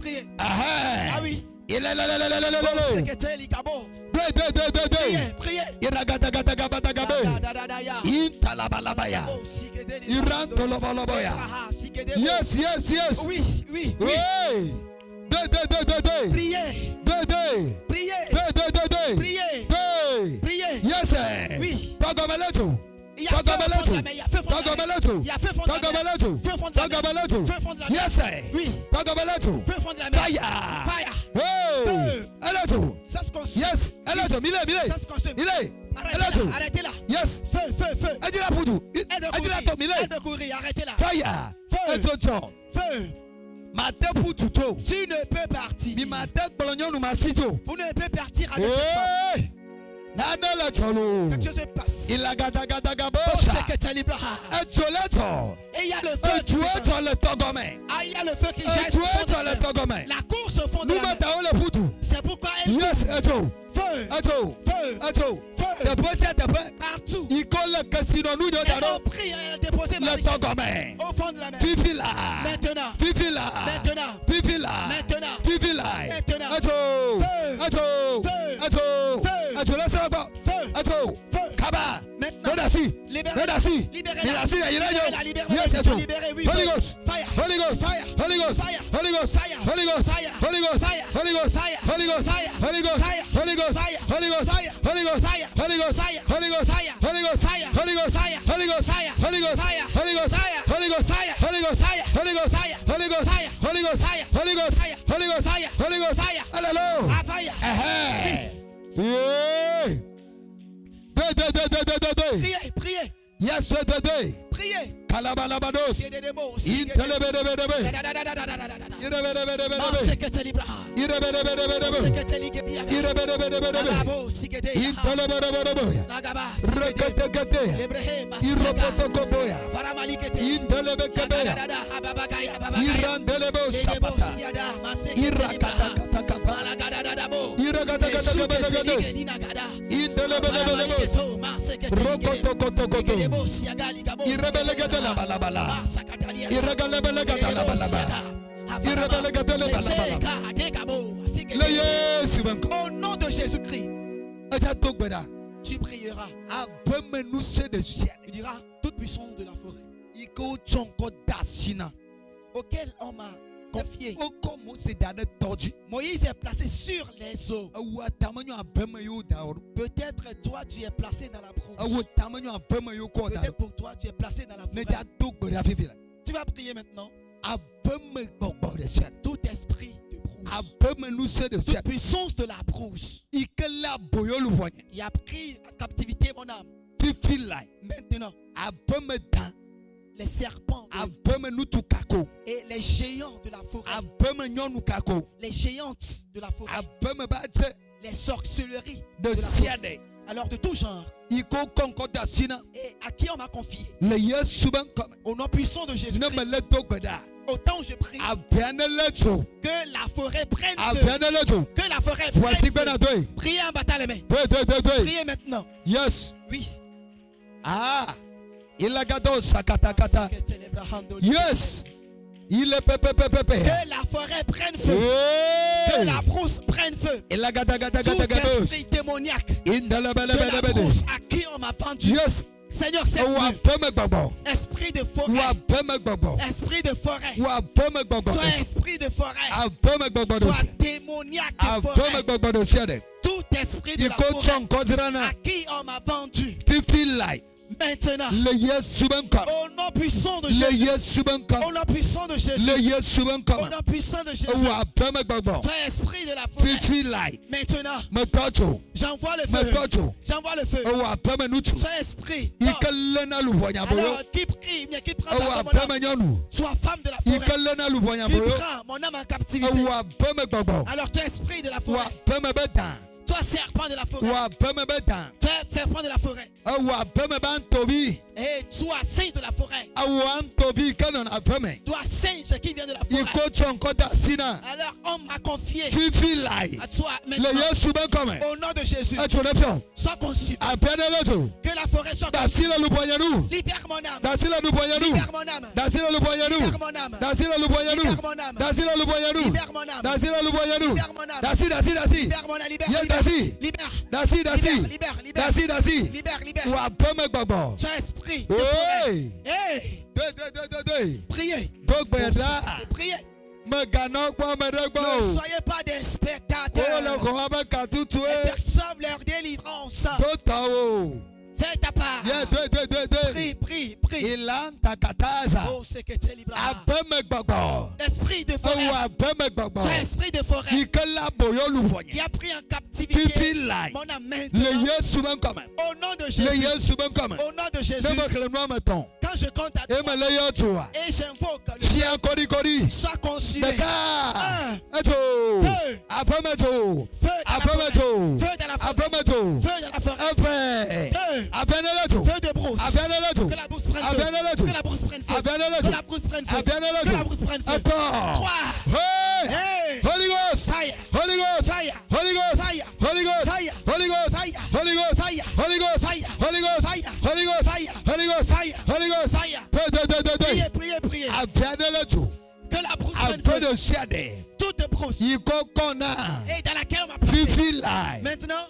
Priez. Ah oui. Priez. Yes. Oui. Priez. Yes. Oui. Il y a feu fond de la mer. Yes. Oui. Feu fond de la mer. Fire. Ça se consume. Yes. Ça se consume. Arrêtez là. Yes. Feu. Aide de courir. Arrêtez là. Fire. Feu. Tu ne peux partir. Vous ne pouvez partir avec cette femme. Quelque chose se passe. Et il y a le feu qui jette au fond de la mer. La course au fond de la mer. C'est pourquoi elle partout. Et on prie et déposer ma richesse au fond de la mer. Maintenant. Priez. Yes, Priez. Kalabalabados. Yes. Au nom de Jésus-Christ, tu prieras. Tu diras, toute puissance de la forêt auquel on m'a confié. Moïse est placé sur les eaux. Peut-être toi tu es placé dans la brousse. Peut-être pour toi tu es placé dans la forêt. Tu vas prier maintenant. Tout esprit de brousse, toute puissance de la brousse, il a pris en captivité mon âme. Maintenant, les serpents et les géants de la forêt, les géantes de la forêt, les sorcelleries de la forêt, alors de tout genre, et à qui on m'a confié, au nom puissant de Jésus, autant je prie que la forêt prenne feu, que la forêt prenne feu. Priez en battant les mains. Priez maintenant. Yes. Oui. Ah. Il a gâteau sakatakata. Yes. Il est pepe. Que la forêt prenne feu. Que la brousse prenne feu. Il a gâteau. Tout esprit démoniaque de la brousse à qui on m'a vendu. Yes. Seigneur, c'est esprit de forêt. Esprit de forêt. Sois esprit de forêt. Sois démoniaque de forêt. Tout esprit de la forêt à qui on m'a vendu. Maintenant, au nom puissant de Jésus, au nom puissant de Jésus, au nom puissant de Jésus, toi esprit de la forêt, maintenant, j'envoie le feu, toi esprit, alors qui prie, mais qui prend mon âme, sois femme de la forêt, qui prend mon âme en captivité, alors toi esprit de la forêt, toi serpent de la forêt, toi serpent de la forêt, et toi singe de la forêt, toi singe qui vient de la forêt, alors on m'a confié à toi maintenant, au nom de Jésus, sois consumé, que la forêt soit consumée, libère mon âme, libère mon âme, libère mon âme, libère mon âme, libère mon âme, libère mon âme, libère mon âme, libère, sois esprit de forêt. Hey. Priez. Priez. Ne soyez pas des spectateurs et perçoivent leur délivrance. Fais ta part. Prie. Oh, c'est que tu es libre. Esprit de forêt. Sois esprit de forêt qui a pris en captivité mon âme maintenant. Au nom de Jésus. Au nom de Jésus. Quand je compte à toi et j'invoque le feu, sois consumé. Feu dans la forêt. Feu de brousse. Que la brousse prenne feu. Que la brousse prenne feu. Que la brousse prenne feu. Que la brousse prenne feu. 3. Hey. Holy Ghost. Fire. Holy Ghost. Fire. Holy Ghost. Fire. Holy Ghost. Fire. Holy Ghost. Fire. Holy Ghost. Fire. Holy Ghost. Fire. Holy Ghost. Fire. Holy Ghost. Fire. Holy Ghost. Fire. Holy Ghost. Fire. Priez. Que la brousse prenne feu. Toute brousse. Et dans laquelle on m'a placé. Maintenant,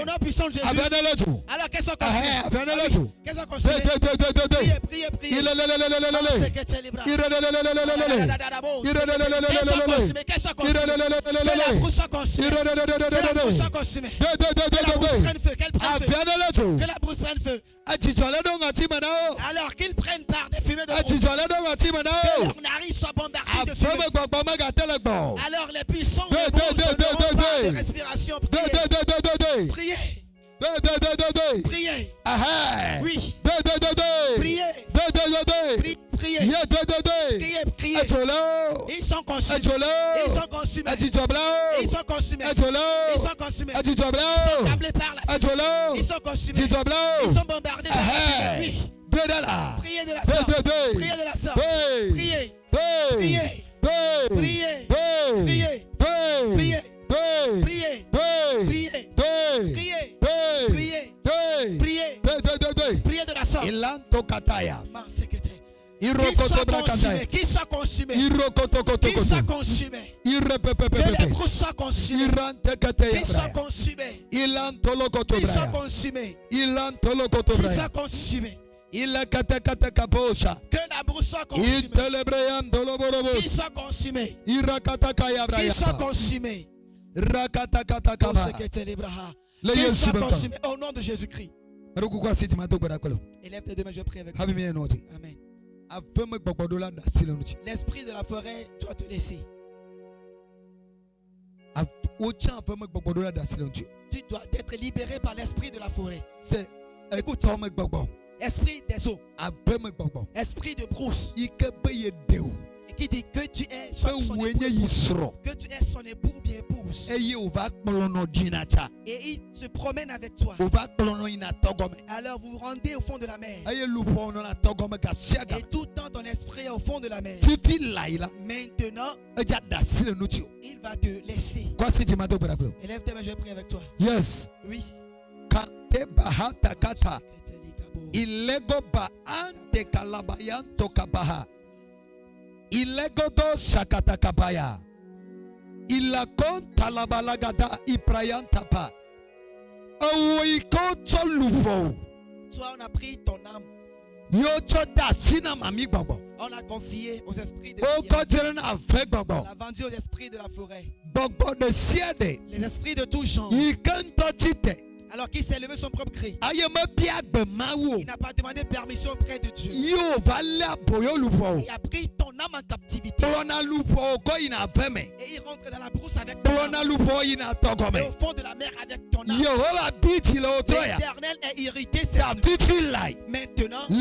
au nom puissant de Jésus. Alors qu'elles sont consumées. Qu'elles sont consumées. Priez. C'est que tu es libre. Qu'elles sont consumées. Que la brousse soit consumée. Que la brousse soit consumée. Que la brousse prenne feu. Qu'elle prenne feu. Que la brousse prenne feu. Alors qu'ils prennent part des fumées de brousse. Que leurs narines soient bombardées de fumée. Alors les puissants de brousse n'auront pas de respiration. Priez. Oui. Priez. Ils sont consumés. Ils sont tablés par la fumée. Ils sont consumés. Ils sont bombardés par la fumée. Priez de la sorte. Priez. braya. Qu'il soit consumé. Qu'il soit consumé. Que les brouses soient consumées. Qu'il soit consumé. Qu'il soit consumé. Qu'il soit consumé. Que la brousse soit consumée. Qu'il soit consumé. Qu'il soit consumé. Qu'il soit consumé. Au nom de Jésus-Christ. Élève tes deux mains, je prie avec toi. Amen. L'esprit de la forêt doit te laisser. Tu dois être libéré par l'esprit de la forêt. Écoute, esprit des eaux, esprit de brousse, et qui dit que tu es soit son époux, que tu es son époux ou bien épouse, et il se promène avec toi. Alors vous vous rendez au fond de la mer, et tout le temps ton esprit est au fond de la mer. Maintenant, il va te laisser. Élève tes mains, je vais prier avec toi. Yes. Oui. Ilego ba ante kalabayan tokabaha. Ilego do shakata kabaya. Ilakon talabalagada iprayantapa. Awoiko toluvo. Toi, on a pris ton âme. Yochoda sina mami babo. On a confié aux esprits de ciel. On a vendu aux esprits de la forêt. Les esprits de tout genre. Alors qu'il s'est levé son propre cri. Il n'a pas demandé permission auprès de Dieu. Il a pris ton âme en captivité. Et il rentre dans la brousse avec ton âme. Et au fond de la mer avec ton âme. L'Éternel est irrité. Maintenant, au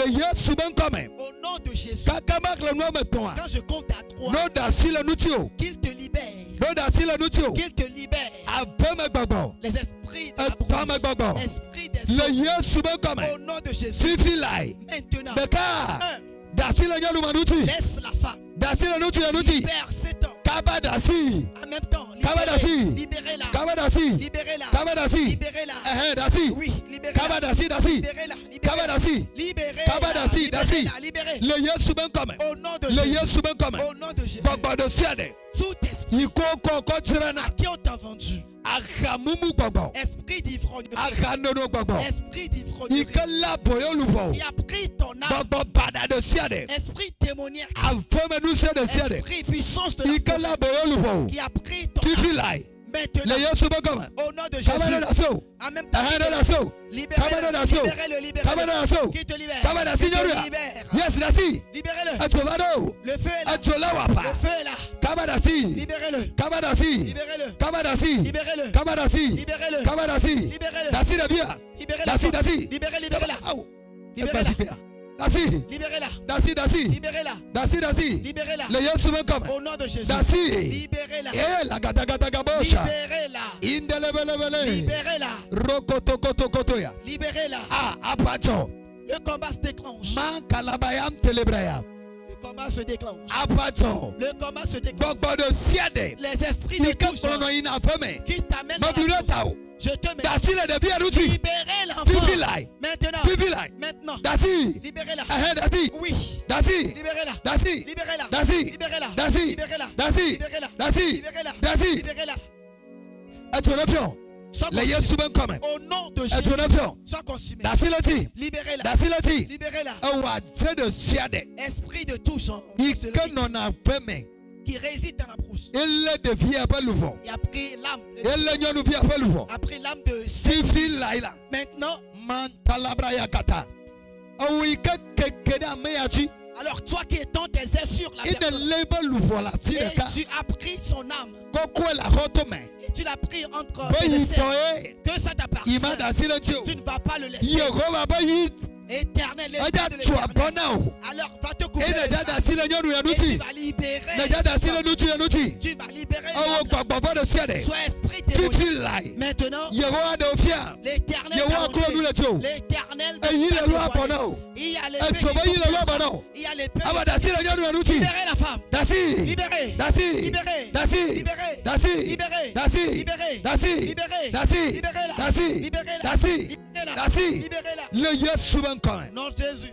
nom de Jésus, quand je compte à 3, qu'il te libère. Qu'il te libère. Les esprits de la brousse, esprit des eaux, au nom de Jésus. Maintenant, laisse la femme. Libère cet homme. En même temps, libérez-la. Libérez-la. Libérez-la. Oui, libérez-la. Libérez-la. Au nom de Jésus. Au nom de Jésus. Tout esprit à qui on t'a vendu. Esprit d'ivrognerie. Esprit d'ivrognerie. Il a pris ton âme. Esprit démoniaque. Esprit puissance de la forêt. Qui a pris ton âme. Maintenant, au nom de Jésus, en même temps, libérez-le, libérez-le, qui te libère, libérez-le, le feu est là, le feu est là, libérez-le, libérez-le, libérez-la. Libérez-la. Libérez-la. Au nom de Jésus. Libérez-la. Libérez-la. Libérez-la. Le combat se déclenche. Le combat se déclenche. Le combat se déclenche. Les esprits de tout genre qui t'amènent dans la force. Je te mets. Libérez l'enfant. Maintenant. Libérez-la. Oui. Libérez-la. Au nom de Jésus. Sois consumé. Libérez-la. Esprit de tout genre. Qui réside dans la brousse. Il a pris l'âme. A pris l'âme de Sylvie. Maintenant. Alors toi qui étends tes ailes sur la personne, et tu as pris son âme. Et tu l'as pris entre tes aisselles. Que ça t'appartient. Tu ne vas pas le laisser. Éternel, alors va te couper et tu vas libérer. Tu vas libérer. Sois esprit démoniaque. Maintenant, l'Éternel il y a l'épée. Libérez la femme. Libérez. Non, Jésus.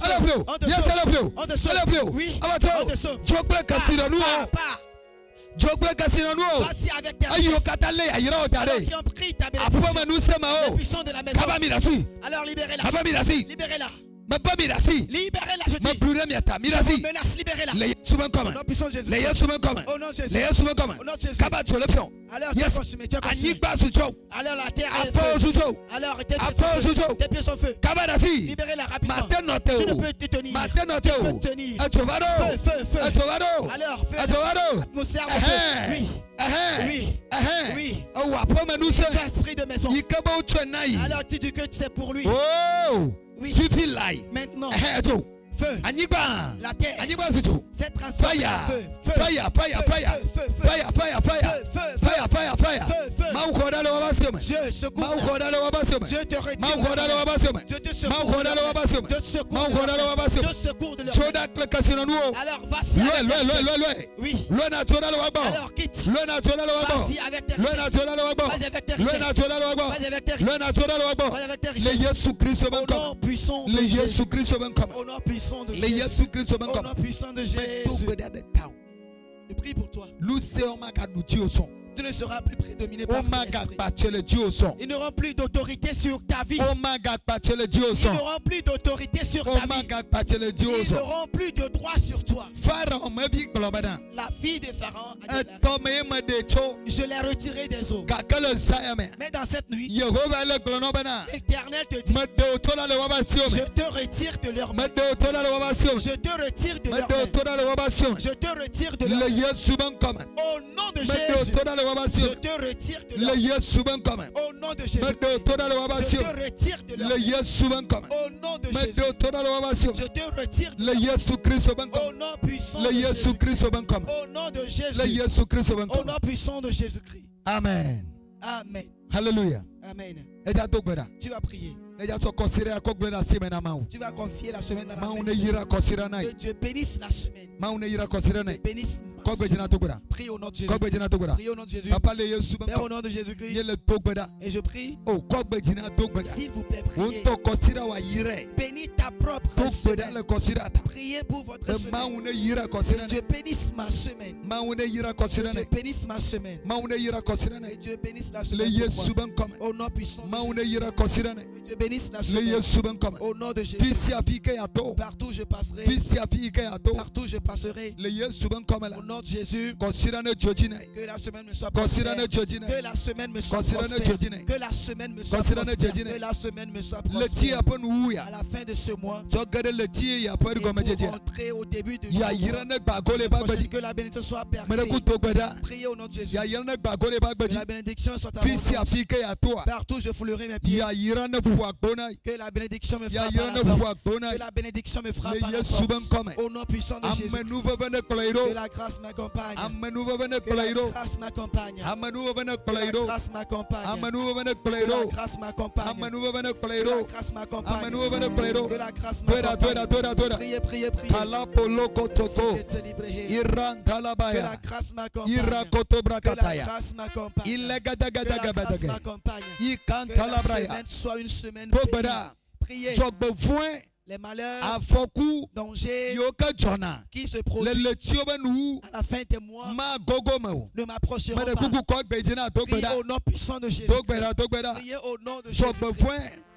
sauve. On te sauve. On te sauve. Oui. On te sauve. Voici avec tes richesses. Qui ont pris ta bénédiction. Les puissants de la maison. Alors libérez-la. Libérez-la. Libérez-la, je dis. Je menace, libérez-la. Au nom puissant de Jésus. Au nom de Jésus. Au nom de Jésus. Alors tu as consumé. Alors la terre est feu. Alors tes pieds sont feu. Libérez-la rapidement. Tu ne peux te tenir. Tu peux te tenir. Feu. Alors feu. Atmosphère de feu. Oui. Esprit de maison. Alors tu dis que c'est pour lui. Oui. Maintenant, feu. La terre s'est transformée en feu. Dieu secoue. Dieu te retire. Dieu te secours de leur. Alors vas-y avec tes richesses. Oui. Alors quitte. Vas-y avec tes richesses. Vas-y avec tes richesses. Au nom puissant de Jésus. Au nom puissant de Jésus. Au nom puissant de Jésus. Je prie pour toi. Tu ne seras plus prédominé par cet esprit. Ils n'auront plus d'autorité sur ta vie. Ils n'auront plus d'autorité sur ta vie. Ils n'auront plus de droit sur toi. La fille de Pharaon a déclaré, je l'ai retiré des eaux. Mais dans cette nuit, l'Éternel te dit, je te retire de leur main. Je te retire de leur main. Je te retire de leur main. Au nom de Jésus. Je te retire de leur main. Au nom de Jésus. Je te retire de leur main. Au nom de Jésus. Je te retire de leur main. Au nom puissant de Jésus. Au nom de Jésus. Au nom puissant de Jésus-Christ. Amen. Amen. Hallelujah. Amen. Tu vas prier. Tu vas confier la semaine dans la main. Que Dieu bénisse la semaine. Bénisse ma semaine. Prie au nom de Jésus. Prie au nom de Jésus. Père, au nom de Jésus-Christ. Et je prie. S'il vous plaît, priez. Bénis ta propre semaine. Priez pour votre semaine. Que Dieu bénisse ma semaine. Que Dieu bénisse ma semaine. Et Dieu bénisse la semaine pour moi. Au nom puissant de Jésus. Je bénisse la semaine. Au nom de Jésus. Partout je passerai. Partout je passerai. Au nom de Jésus. Que la semaine me soit prospère. Que la semaine me soit prospère. Que la semaine me soit prospère. Que la semaine me soit prospère. À la fin de ce mois. Et pour rentrer au début de prochaine, que la bénédiction soit percée. Priez au nom de Jésus. Que la bénédiction soit à mon compte. Partout je foulerai mes pieds. Que la bénédiction me frappe à la porte. Que la bénédiction me frappe à la porte. Au nom puissant de Jésus. Que la grâce m'accompagne. Que la grâce m'accompagne. Que la grâce m'accompagne. Que la grâce m'accompagne. Que la grâce m'accompagne. Que la grâce m'accompagne. Priez, priez, priez. Que la grâce m'accompagne. Que la grâce m'accompagne. Que la grâce m'accompagne. Que la semaine soit une semaine bénie. Priez. Les malheurs, dangers qui se produisent à la fin des mois ne m'approcheront pas. Priez au nom puissant de Jésus. Priez au nom de Jésus.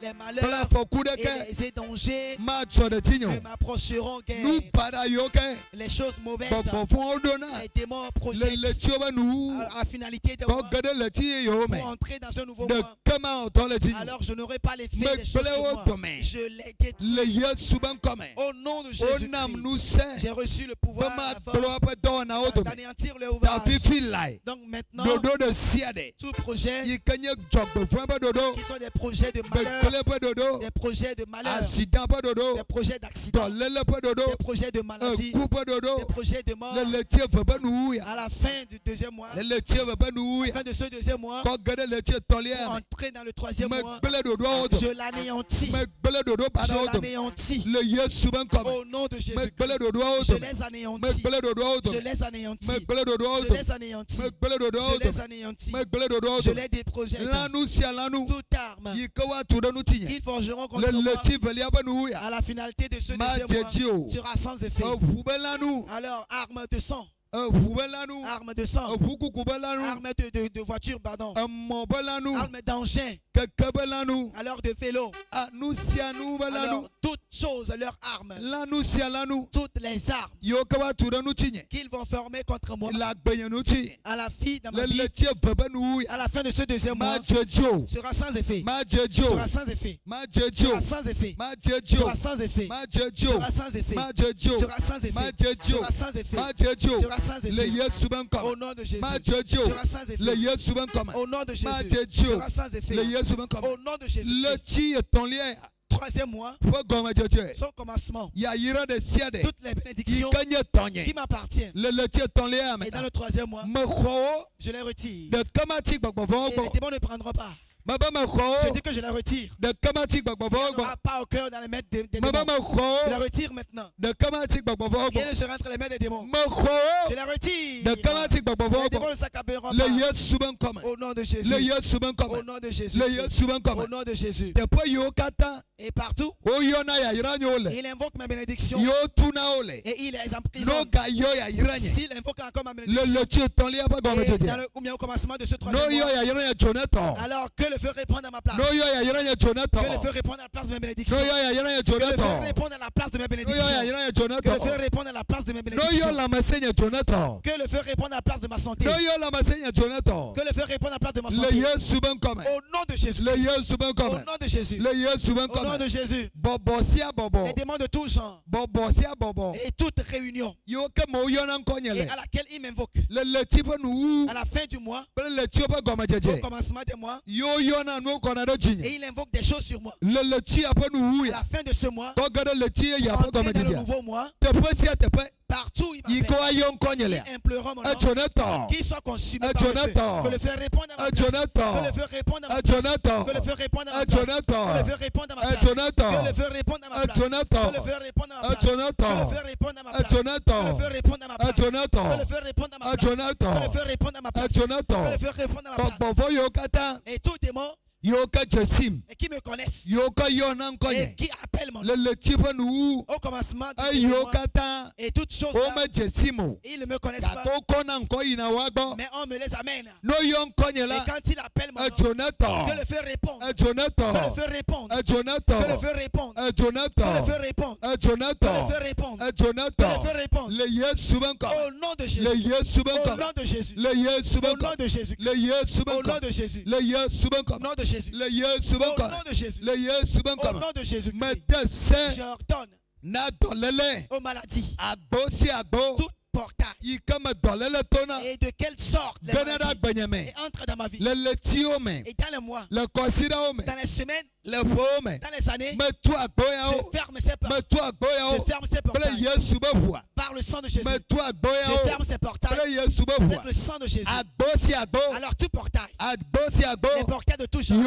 Les malheurs et les dangers ne m'approcheront guère. Les choses mauvaises, les démons projettent à la finalité des mois pour entrer dans un nouveau mois. Alors je n'aurai pas l'effet des choses sur moi. Je les détruis. Au nom de Jésus, j'ai reçu le pouvoir d'anéantir le ouvrage. Donc maintenant, tout projet qui sont des projets de malheur, des projets de malheur, des projets d'accident, des projets de maladie, des projets de mort, à la fin du deuxième mois, à la fin de ce deuxième mois, pour entrer dans le troisième mois, je l'anéantis. Je l'anéantis. Au nom de Jésus. Je les anéantis. Je les anéantis. Je les anéantis. Je les anéantis. Je les déprojette. Toute arme qu'ils forgeront contre moi à la finalité de ce deuxième mois sera sans effet. Alors, arme de sang. Arme de sang, arme de voiture, pardon, arme d'engin, alors de vélo, alors toutes choses, leurs armes, toutes les armes qu'ils vont former contre moi à la vie dans ma vie, à la fin de ce deuxième mois, sera sans effet, sera sans effet, sera sans effet, sera sans effet, sera sans effet, sera sans effet, sera sans effet, sera sans effet. Au nom de Jésus, sera sans effet. Au nom de Jésus, sera sans effet. Au nom de Jésus. Troisième mois, son commencement, toutes les bénédictions qui m'appartiennent. Et dans le troisième mois, je les retire. Et les démons ne prendront pas. Je dis que je la retire. Il n'y aura pas au cœur dans les maîtres des démons. Je la retire maintenant. Rien ne sera entre les mains des démons. Je la retire. Les démons ne s'accableront pas. Au nom de Jésus. Au nom de Jésus. Au nom de Jésus. Et partout, il invoque ma bénédiction. Et il les emprisonne. S'il invoque encore ma bénédiction, ou bien au commencement de ce troisième mois, alors que le feu répond à ma place. Que le feu réponde à la place de mes bénédictions. Que le feu réponde à la place de mes bénédictions. Que le feu réponde à la place de mes bénédictions. Que le feu réponde à la place de ma santé. Que le feu réponde à la place de ma santé. Au nom de Jésus. Au nom de Jésus. Au nom de Jésus. Les démons de tout genre. Et toute réunion. Et à laquelle il m'invoque. À la fin du mois. Au commencement des mois. Et il invoque des choses sur moi. À la fin de ce mois, pour entrer dans le nouveau mois, partout il implorera mon nom, qu'il soit consumé par le feu. Que le feu réponde à ma place. Que le feu réponde à ma place. Que le feu réponde à ma place. Que le feu réponde à ma place. Que le feu réponde à ma place. Que le feu réponde à ma place. Que le feu réponde à ma place. Que le feu réponde à ma place. Que le feu réponde à ma place. Que le feu réponde à ma place. Que le feu réponde à ma place. Que le feu réponde à ma place. Et tout démon et qui me connaissent et qui appellent mon nom au commencement du mois, et toutes choses là, ils ne me connaissent pas, mais on me les amène. Et quand il appelle mon nom, que le feu réponde, que le feu réponde, que le feu réponde, que le feu réponde, que le feu réponde, que le feu réponde. Au nom de Jésus, au nom de Jésus, au nom de Jésus, au nom de Jésus, au nom de Jésus, au nom de Jésus, au nom de Jésus, j'ordonne aux maladies, toute portail, et de quelle sorte les maladies, et entre dans ma vie, et dans les mois, dans les semaines, dans les années, je ferme ces portails, je ferme ces portails par le sang de Jésus, je ferme ces portails avec le sang de Jésus. Alors tout portail, les portails de tout genre,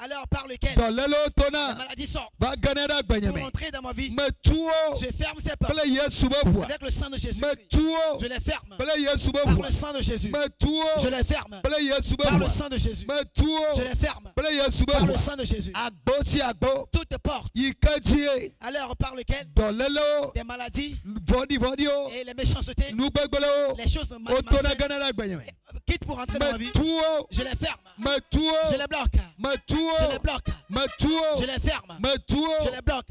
alors par lequel la maladie sort pour entrer dans ma vie, je ferme ces portails avec le sang de Jésus. Je les ferme par le sang de Jésus. Je les ferme par le sang de Jésus. Je les ferme par le sang de Jésus. Toute porte alors par lequel des maladies et les méchancetés, les choses malsaines quittent pour entrer dans ma vie, je les ferme, je les bloque, je les bloque, je les ferme, je les bloque,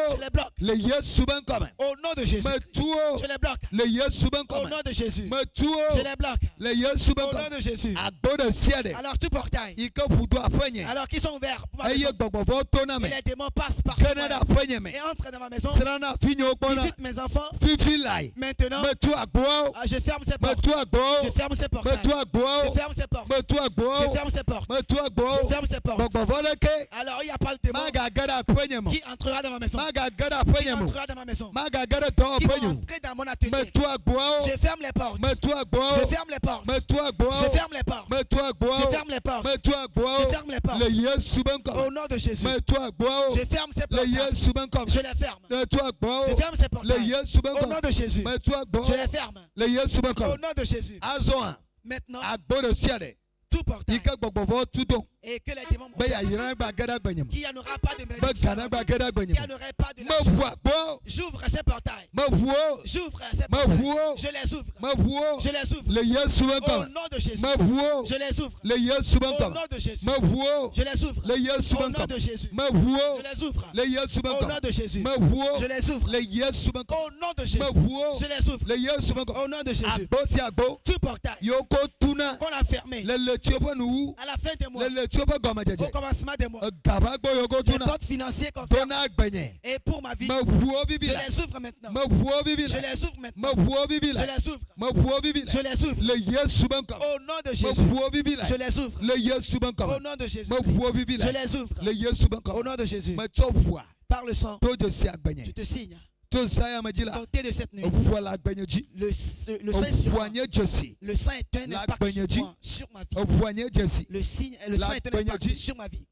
je les bloque au nom de Jésus. Je les bloque au nom de Jésus. Je les bloque au nom de Jésus. Alors tout portail alors qu'ils sont ouverts pour ma maison, et les démons passent par ce moyen et entrent dans ma maison, visitent mes enfants. Maintenant je ferme ces portes, je ferme ces portes, je ferme ces portes, je ferme ces portes, je ferme ces portes. Alors il n'y a pas de démon qui entrera dans ma maison, qui entrera dans ma maison, qui va entrer dans mon atelier. Je ferme les portes, je ferme les portes, je ferme les portes, je ferme les portes, je ferme les portes au nom de Jésus. Je ferme ces portes, je les ferme, je ferme ces portes au nom de Jésus. Je les ferme au nom de Jésus. Maintenant tout portail et que les démons qu'il n'y en aura pas de malédiction, qu'il n'y en aurait pas de l'argent. J'ouvre ces portails, j'ouvre ces portails, je les ouvre, je les ouvre au nom de Jésus. Je les ouvre au nom de Jésus. Je les ouvre au nom de Jésus. Je les ouvre au nom de Jésus. Je les ouvre au nom de Jésus. Je les ouvre au nom de Jésus. Tout portail qu'on a fermé à la fin des mois, au commencement des mois, les comptes financiers qu'on ferme, et pour ma vie, je les ouvre maintenant. Je les ouvre maintenant. Je les ouvre. Je les ouvre au nom de Jésus. Je les ouvre au nom de Jésus. Je les ouvre au nom de Jésus. Par le sang, je te signe. Comptez de cette nuit. Le sang est un impact sur ma vie. Le sang est un impact sur ma vie.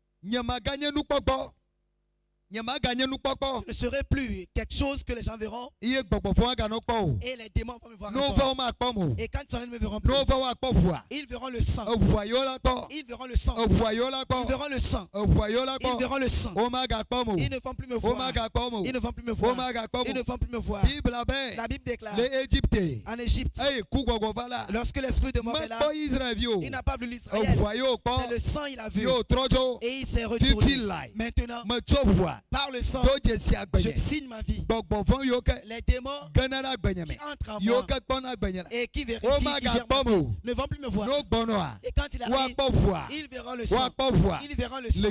Je ne serai plus quelque chose que les gens verront, et les démons vont me voir encore. Et quand ils ne me verront plus, ils verront le sang. Ils verront le sang. Ils verront le sang. Ils verront le sang. Ils ne vont plus me voir. Ils ne vont plus me voir. Ils ne vont plus me voir. La Bible déclare en Égypte, lorsque l'esprit de mort est là, il n'a pas vu l'Israël. C'est le sang il a vu. Et il s'est retourné. Maintenant, par le sang, je signe ma vie. Les démons qui entrent en moi et qui vérifient, ne vont plus me voir. Et quand il arrive, ils verront le sang. Ils verront le sang.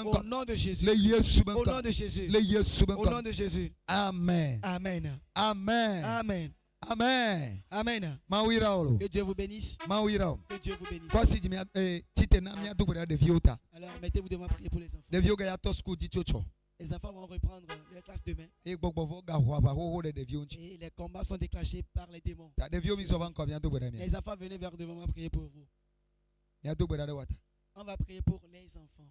Au nom de Jésus. Au nom de Jésus. Au nom de Jésus. Amen. Amen. Amen. Amen. Amen. Amen. Que Dieu vous bénisse. Que Dieu vous bénisse. Alors mettez-vous devant prier pour les enfants. Les enfants vont reprendre leur classe demain. Et les combats sont déclenchés par les démons. Les enfants, venez vers devant moi prier pour vous. On va prier pour les enfants.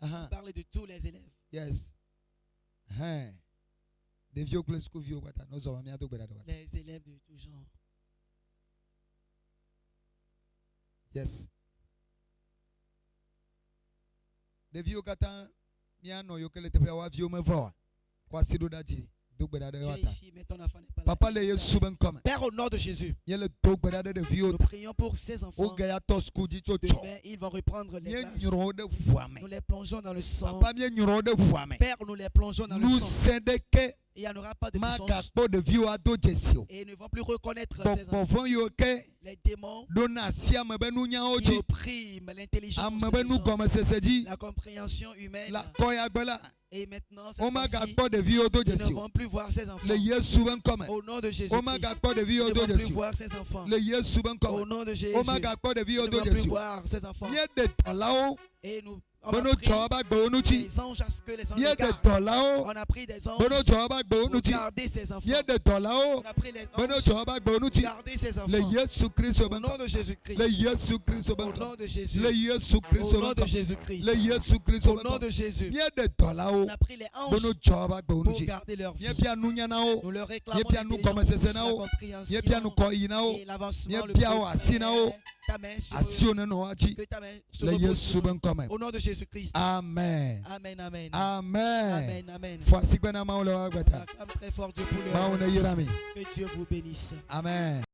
On parle de tous les élèves. Yes. Les élèves de tout genre. Yes. vieux kata miano yokele tepe wa vieux me voa. Kwa sido daji. Ici, mais ton enfant n'est pas Papa là. le Yesu ben comme. Père, au nom de Jésus, nous prions pour ces enfants. Demain, ils vont reprendre les classes. Nous les plongeons dans le sang. Père, nous les plongeons dans le sang. Et il n'y en aura pas de puissance. Et ils ne vont plus reconnaître ces enfants. Les démons qui oppriment l'intelligence, la compréhension humaine. Et maintenant, cette fois-ci, ils ne vont plus voir ces enfants. Au nom de Jésus, ils ne vont plus voir ces enfants. Au nom de Jésus, ils ne vont plus voir ces enfants. Et nous on a pris des anges à ce que les anges les gardent. On a pris des anges pour garder ces enfants. On a pris les anges pour garder ces enfants. Au nom de Jésus-Christ. Au nom de Jésus. Au nom de Jésus-Christ. Au nom de Jésus. On a pris les anges pour garder leur vie. Nous leur réclamons l'intelligence, la compréhension et l'avancement, le progrès. Ta main sur eux. Que ta main se repose sur eux. Au nom de Jésus-Christ. Amen. Amen, amen. Amen. Amen, amen. On acclame très fort Dieu pour leur. Que Dieu vous bénisse. Amen.